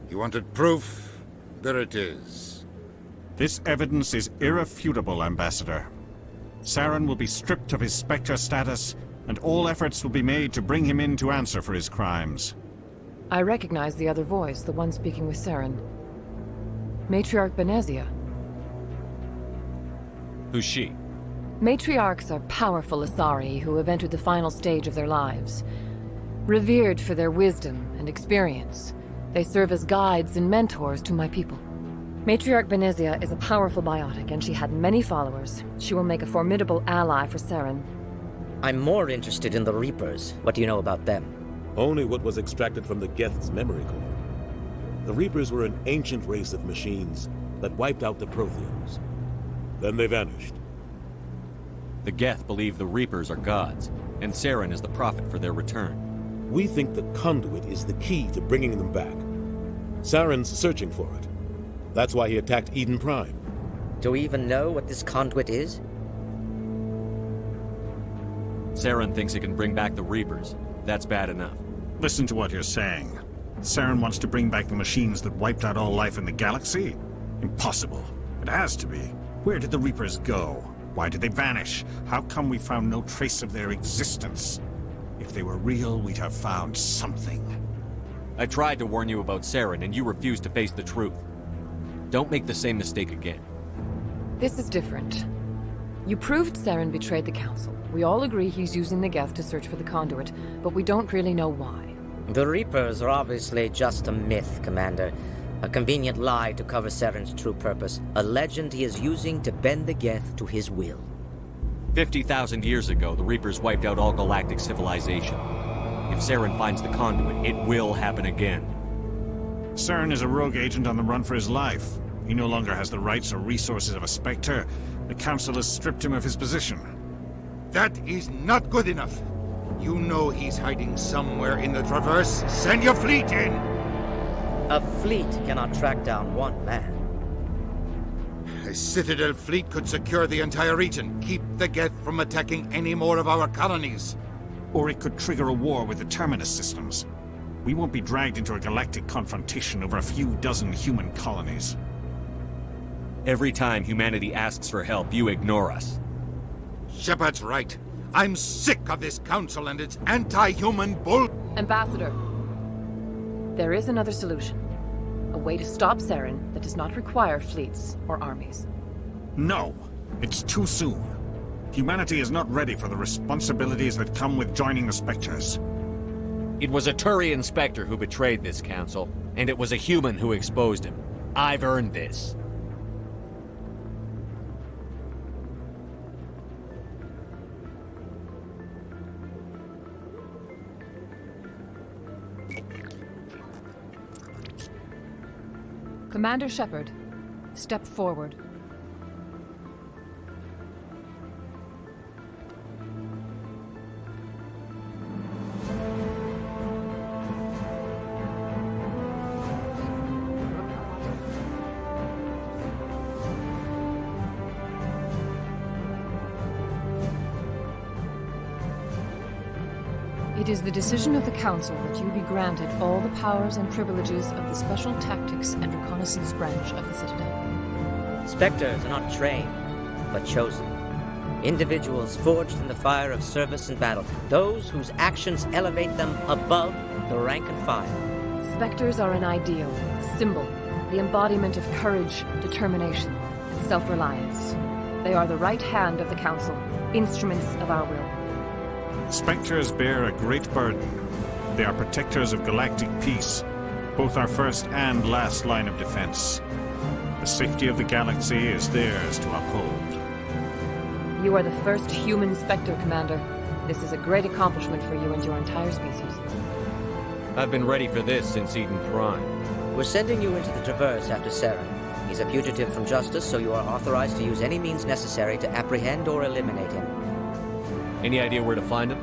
You wanted proof? There it is. This evidence is irrefutable, Ambassador. Saren will be stripped of his Spectre status, and all efforts will be made to bring him in to answer for his crimes. I recognize the other voice, the one speaking with Saren. Matriarch Benezia. Who's she? Matriarchs are powerful Asari who have entered the final stage of their lives. Revered for their wisdom and experience, they serve as guides and mentors to my people. Matriarch Benezia is a powerful biotic, and she had many followers. She will make a formidable ally for Saren. I'm more interested in the Reapers. What do you know about them? Only what was extracted from the Geth's memory core. The Reapers were an ancient race of machines that wiped out the Protheans. Then they vanished. The Geth believe the Reapers are gods, and Saren is the prophet for their return. We think the conduit is the key to bringing them back. Saren's searching for it. That's why he attacked Eden Prime. Do we even know what this conduit is? Saren thinks it can bring back the Reapers. That's bad enough. Listen to what you're saying. Saren wants to bring back the machines that wiped out all life in the galaxy? Impossible. It has to be. Where did the Reapers go? Why did they vanish? How come we found no trace of their existence? If they were real, we'd have found something. I tried to warn you about Saren, and you refused to face the truth. Don't make the same mistake again. This is different. You proved Saren betrayed the Council. We all agree he's using the Geth to search for the conduit, but we don't really know why. The Reapers are obviously just a myth, Commander. A convenient lie to cover Saren's true purpose. A legend he is using to bend the Geth to his will. 50,000 years ago, the Reapers wiped out all galactic civilization. If Saren finds the conduit, it will happen again. Saren is a rogue agent on the run for his life. He no longer has the rights or resources of a Spectre. The Council has stripped him of his position. That is not good enough. You know he's hiding somewhere in the Traverse. Send your fleet in! A fleet cannot track down one man. A Citadel fleet could secure the entire region, keep the Geth from attacking any more of our colonies. Or it could trigger a war with the Terminus systems. We won't be dragged into a galactic confrontation over a few dozen human colonies. Every time humanity asks for help, you ignore us. Shepard's right. I'm sick of this council and its anti-human bull... Ambassador, there is another solution. A way to stop Saren that does not require fleets or armies. No! It's too soon. Humanity is not ready for the responsibilities that come with joining the Spectres. It was a Turian Spectre who betrayed this council, and it was a human who exposed him. I've earned this. Commander Shepard, step forward. It is the decision of the Council that you be granted all the powers and privileges of the Special Tactics and Reconnaissance branch of the Citadel. Spectres are not trained, but chosen. Individuals forged in the fire of service and battle. Those whose actions elevate them above the rank and file. Spectres are an ideal, symbol, the embodiment of courage, determination, and self-reliance. They are the right hand of the Council, instruments of our will. Spectres bear a great burden. They are protectors of galactic peace, both our first and last line of defense. The safety of the galaxy is theirs to uphold. You are the first human Spectre, Commander. This is a great accomplishment for you and your entire species. I've been ready for this since Eden Prime. We're sending you into the Traverse after Saren. He's a fugitive from justice, so you are authorized to use any means necessary to apprehend or eliminate him. Any idea where to find him?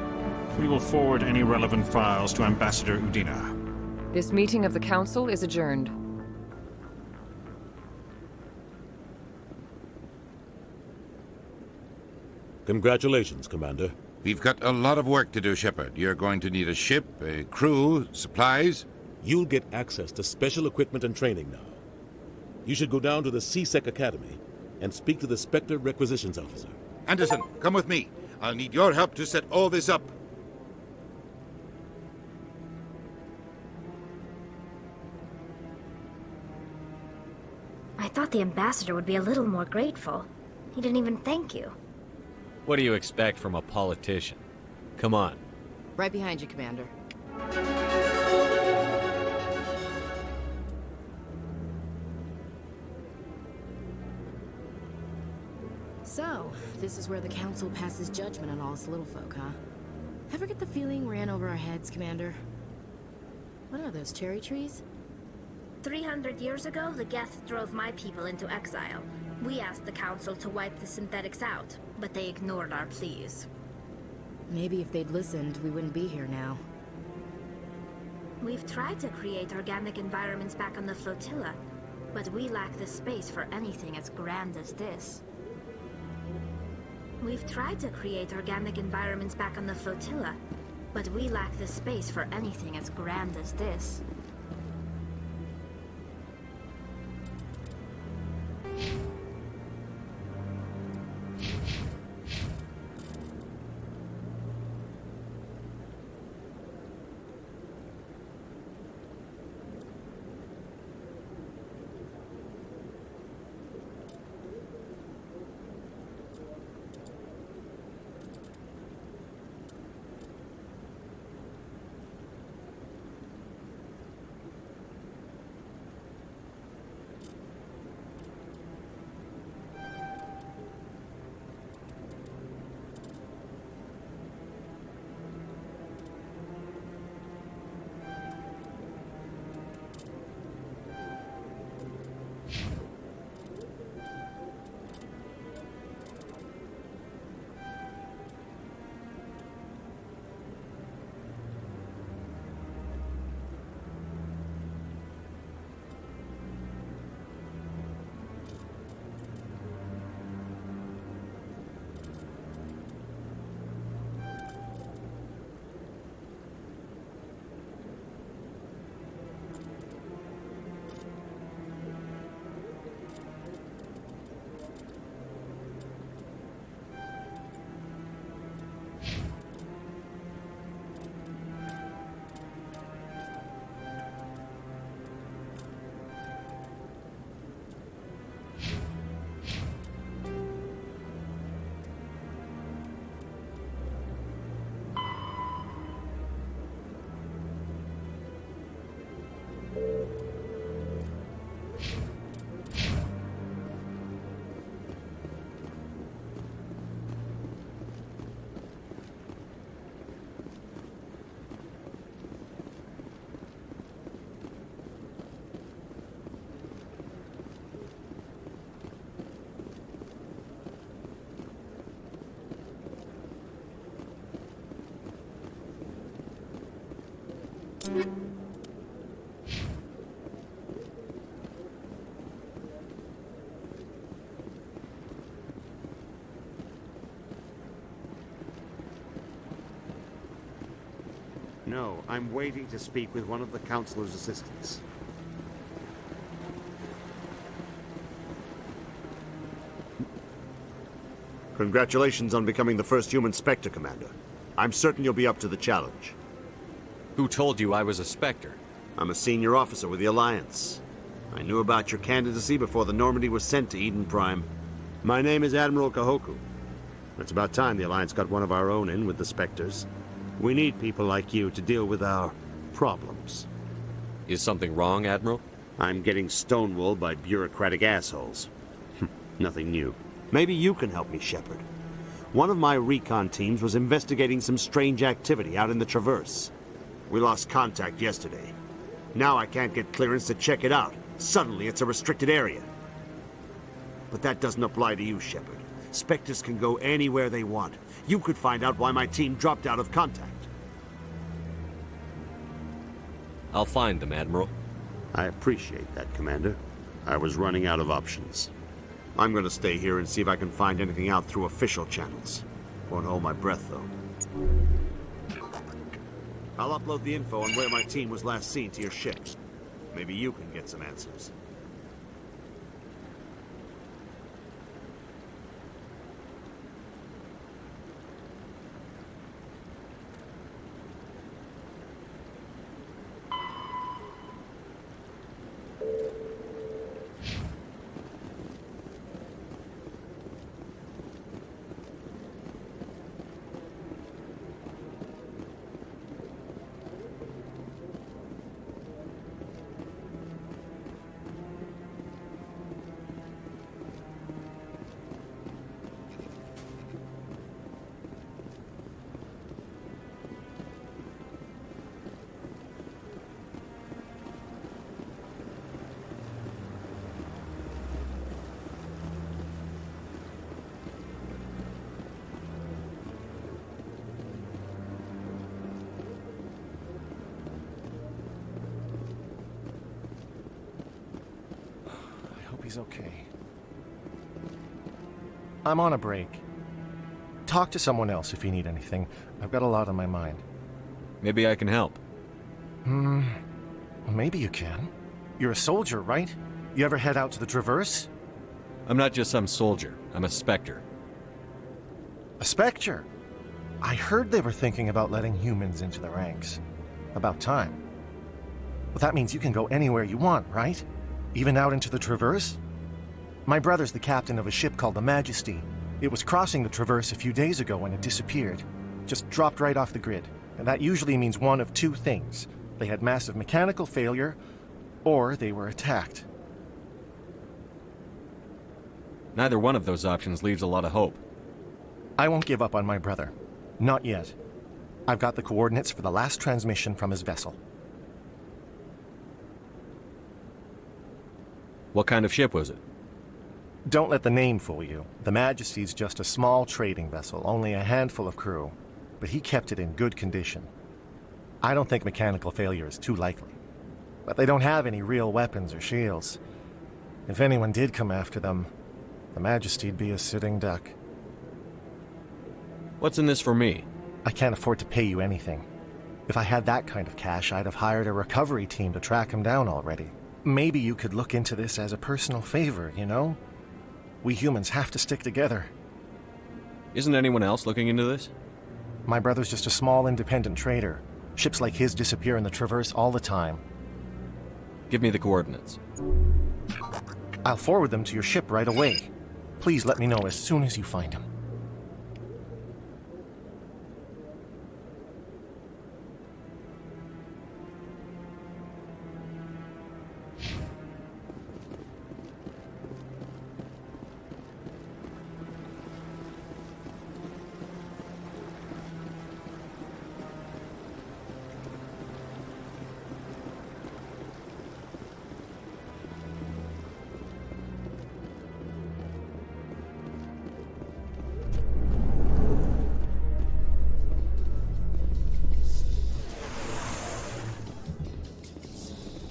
We will forward any relevant files to Ambassador Udina. This meeting of the Council is adjourned. Congratulations, Commander. We've got a lot of work to do, Shepard. You're going to need a ship, a crew, supplies. You'll get access to special equipment and training now. You should go down to the C-Sec Academy and speak to the Spectre Requisitions Officer. Anderson, come with me. I'll need your help to set all this up. I thought the ambassador would be a little more grateful. He didn't even thank you. What do you expect from a politician? Come on. Right behind you, Commander. So, this is where the Council passes judgment on all us little folk, huh? Ever get the feeling we're in over our heads, Commander? What are those, cherry trees? 300 years ago, the Geth drove my people into exile. We asked the Council to wipe the synthetics out, but they ignored our pleas. Maybe if they'd listened, we wouldn't be here now. We've tried to create organic environments back on the flotilla, but we lack the space for anything as grand as this. We've tried to create organic environments back on the flotilla, but we lack the space for anything as grand as this. No, I'm waiting to speak with one of the Councilor's assistants. Congratulations on becoming the first human Spectre, Commander. I'm certain you'll be up to the challenge. Who told you I was a Spectre? I'm a senior officer with the Alliance. I knew about your candidacy before the Normandy was sent to Eden Prime. My name is Admiral Kahoku. It's about time the Alliance got one of our own in with the Spectres. We need people like you to deal with our problems. Is something wrong, Admiral? I'm getting stonewalled by bureaucratic assholes. Nothing new. Maybe you can help me, Shepard. One of my recon teams was investigating some strange activity out in the Traverse. We lost contact yesterday. Now I can't get clearance to check it out. Suddenly it's a restricted area. But that doesn't apply to you, Shepard. Spectres can go anywhere they want. You could find out why my team dropped out of contact. I'll find them, Admiral. I appreciate that, Commander. I was running out of options. I'm going to stay here and see if I can find anything out through official channels. Won't hold my breath, though. I'll upload the info on where my team was last seen to your ship. Maybe you can get some answers. He's okay. I'm on a break. Talk to someone else if you need anything. I've got a lot on my mind. Maybe I can help. Well, maybe you can. You're a soldier, right? You ever head out to the Traverse? I'm not just some soldier. I'm a Spectre. A Spectre? I heard they were thinking about letting humans into the ranks. About time. Well, that means you can go anywhere you want, right? Even out into the Traverse? My brother's the captain of a ship called the Majesty. It was crossing the Traverse a few days ago when it disappeared. Just dropped right off the grid. And that usually means one of two things. They had massive mechanical failure, or they were attacked. Neither one of those options leaves a lot of hope. I won't give up on my brother. Not yet. I've got the coordinates for the last transmission from his vessel. What kind of ship was it? Don't let the name fool you. The Majesty's just a small trading vessel, only a handful of crew. But he kept it in good condition. I don't think mechanical failure is too likely. But they don't have any real weapons or shields. If anyone did come after them, the Majesty'd be a sitting duck. What's in this for me? I can't afford to pay you anything. If I had that kind of cash, I'd have hired a recovery team to track him down already. Maybe you could look into this as a personal favor, you know? We humans have to stick together. Isn't anyone else looking into this? My brother's just a small independent trader. Ships like his disappear in the Traverse all the time. Give me the coordinates. I'll forward them to your ship right away. Please let me know as soon as you find him.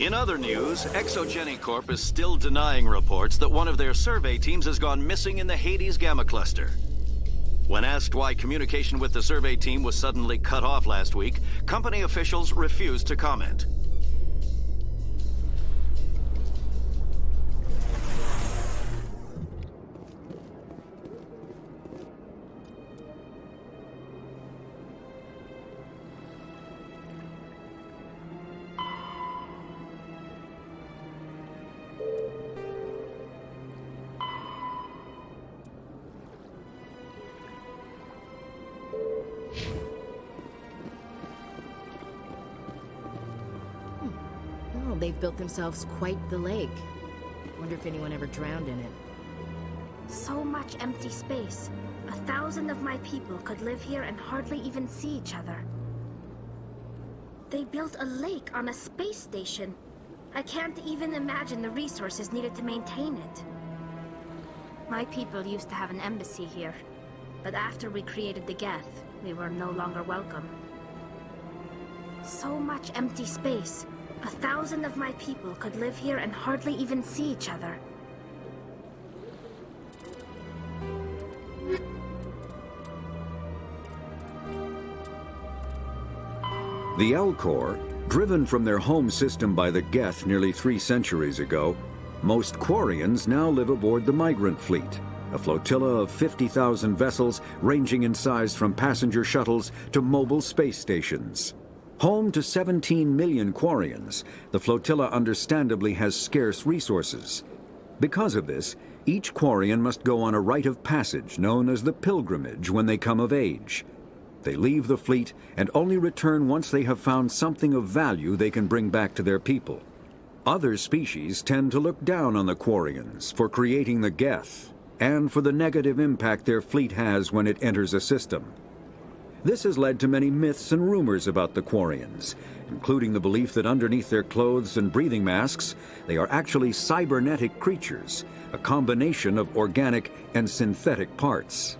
In other news, Exogeny Corp is still denying reports that one of their survey teams has gone missing in the Hades Gamma Cluster. When asked why communication with the survey team was suddenly cut off last week, company officials refused to comment. Oh, they've built themselves quite the lake. Wonder if anyone ever drowned in it. So much empty space. 1,000 of my people could live here and hardly even see each other. They built a lake on a space station. I can't even imagine the resources needed to maintain it. My people used to have an embassy here, but after we created the Geth, we were no longer welcome. So much empty space. 1,000 of my people could live here and hardly even see each other. The Elcor, driven from their home system by the Geth nearly 3 centuries ago, most Quarians now live aboard the Migrant Fleet, a flotilla of 50,000 vessels ranging in size from passenger shuttles to mobile space stations. Home to 17 million Quarians, the flotilla understandably has scarce resources. Because of this, each Quarian must go on a rite of passage known as the pilgrimage when they come of age. They leave the fleet and only return once they have found something of value they can bring back to their people. Other species tend to look down on the Quarians for creating the Geth, and for the negative impact their fleet has when it enters a system. This has led to many myths and rumors about the Quarians, including the belief that underneath their clothes and breathing masks, they are actually cybernetic creatures, a combination of organic and synthetic parts.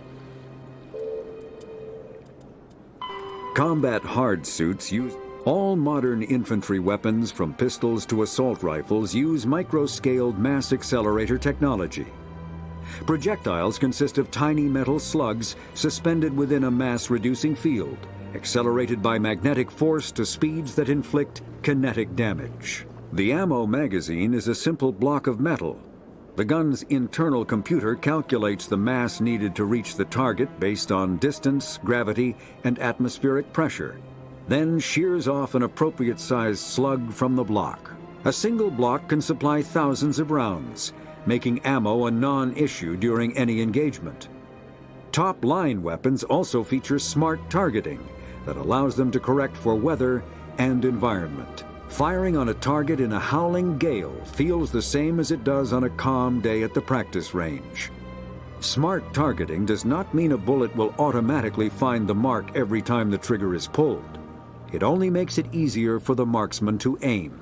Combat hard suits use all modern infantry weapons from pistols to assault rifles use micro-scaled mass accelerator technology. Projectiles consist of tiny metal slugs suspended within a mass-reducing field, accelerated by magnetic force to speeds that inflict kinetic damage. The ammo magazine is a simple block of metal. The gun's internal computer calculates the mass needed to reach the target based on distance, gravity, and atmospheric pressure, then shears off an appropriate-sized slug from the block. A single block can supply thousands of rounds, making ammo a non-issue during any engagement. Top-line weapons also feature smart targeting that allows them to correct for weather and environment. Firing on a target in a howling gale feels the same as it does on a calm day at the practice range. Smart targeting does not mean a bullet will automatically find the mark every time the trigger is pulled. It only makes it easier for the marksman to aim.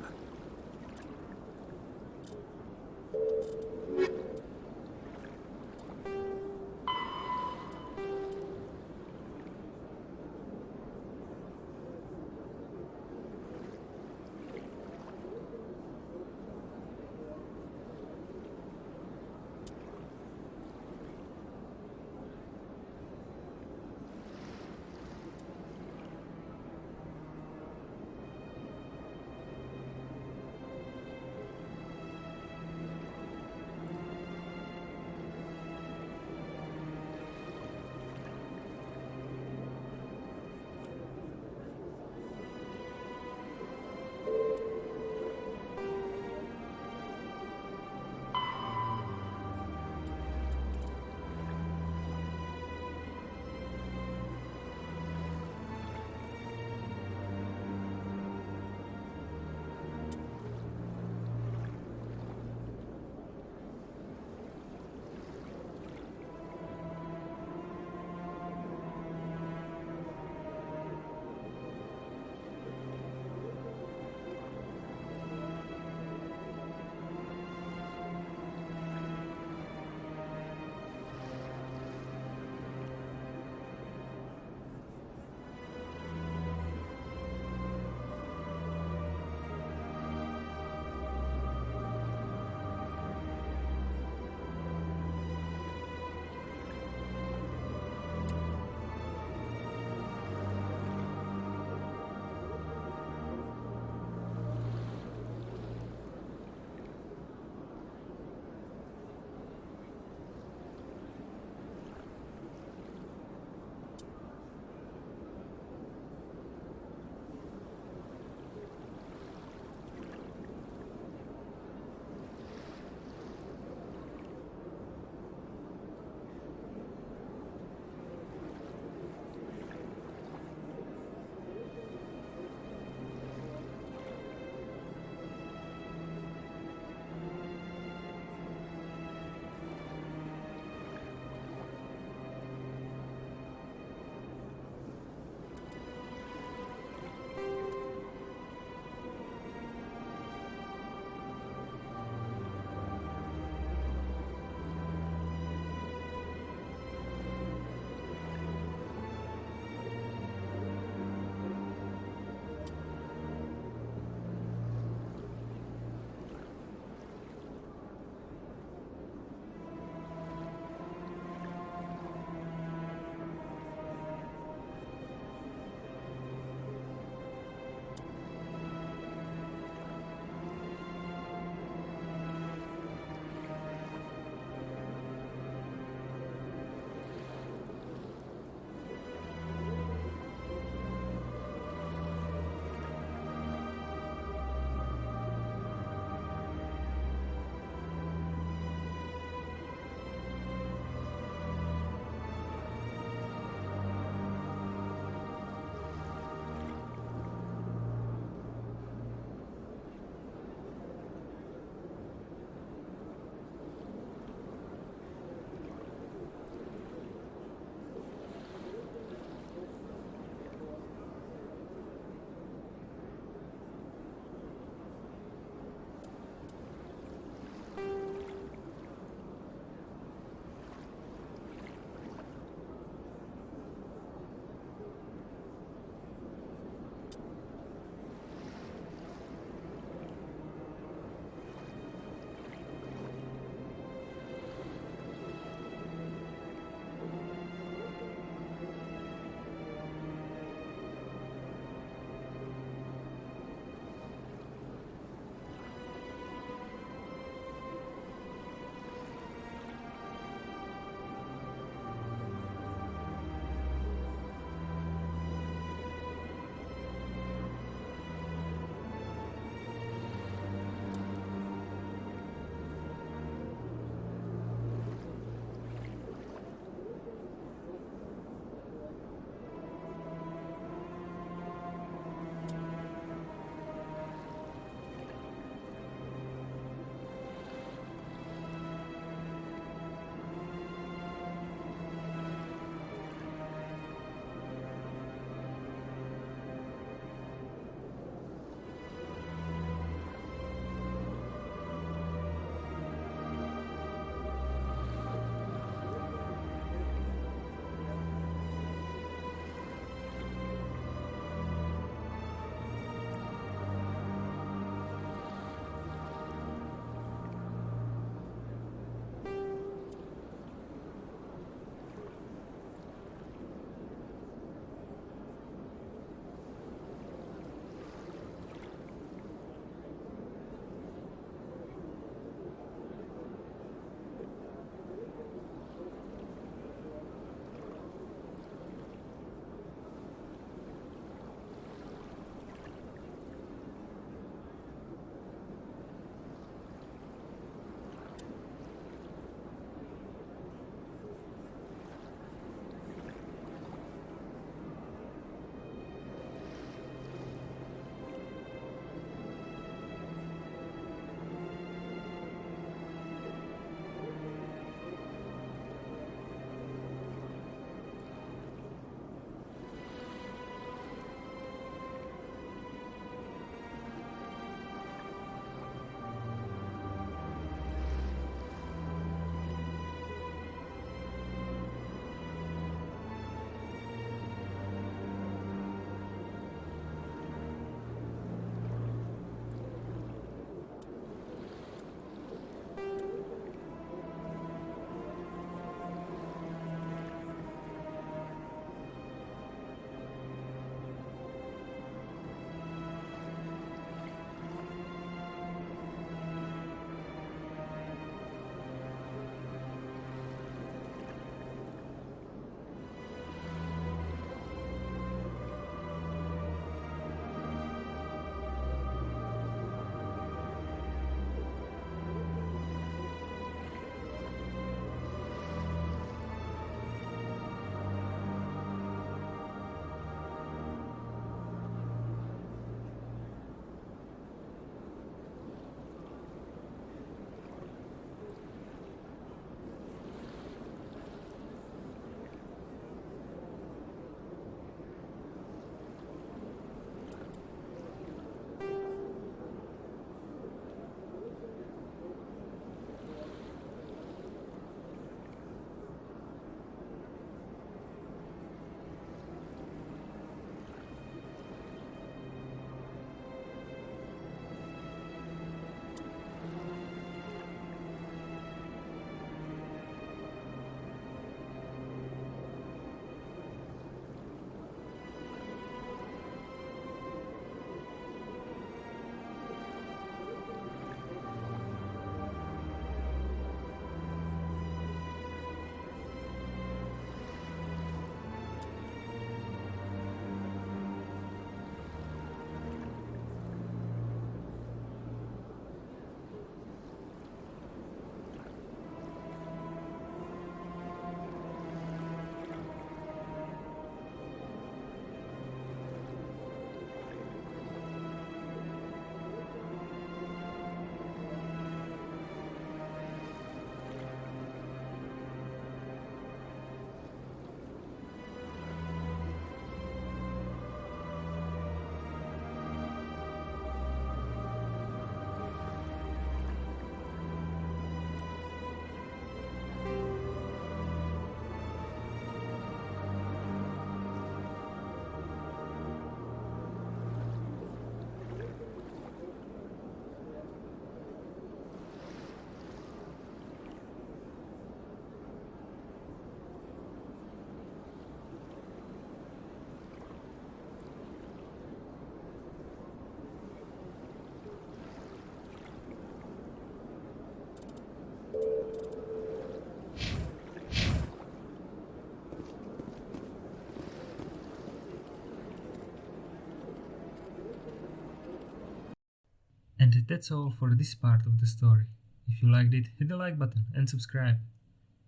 that's all for this part of the story. If you liked it, hit the like button and subscribe.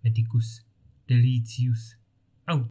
Medicus Deletius out.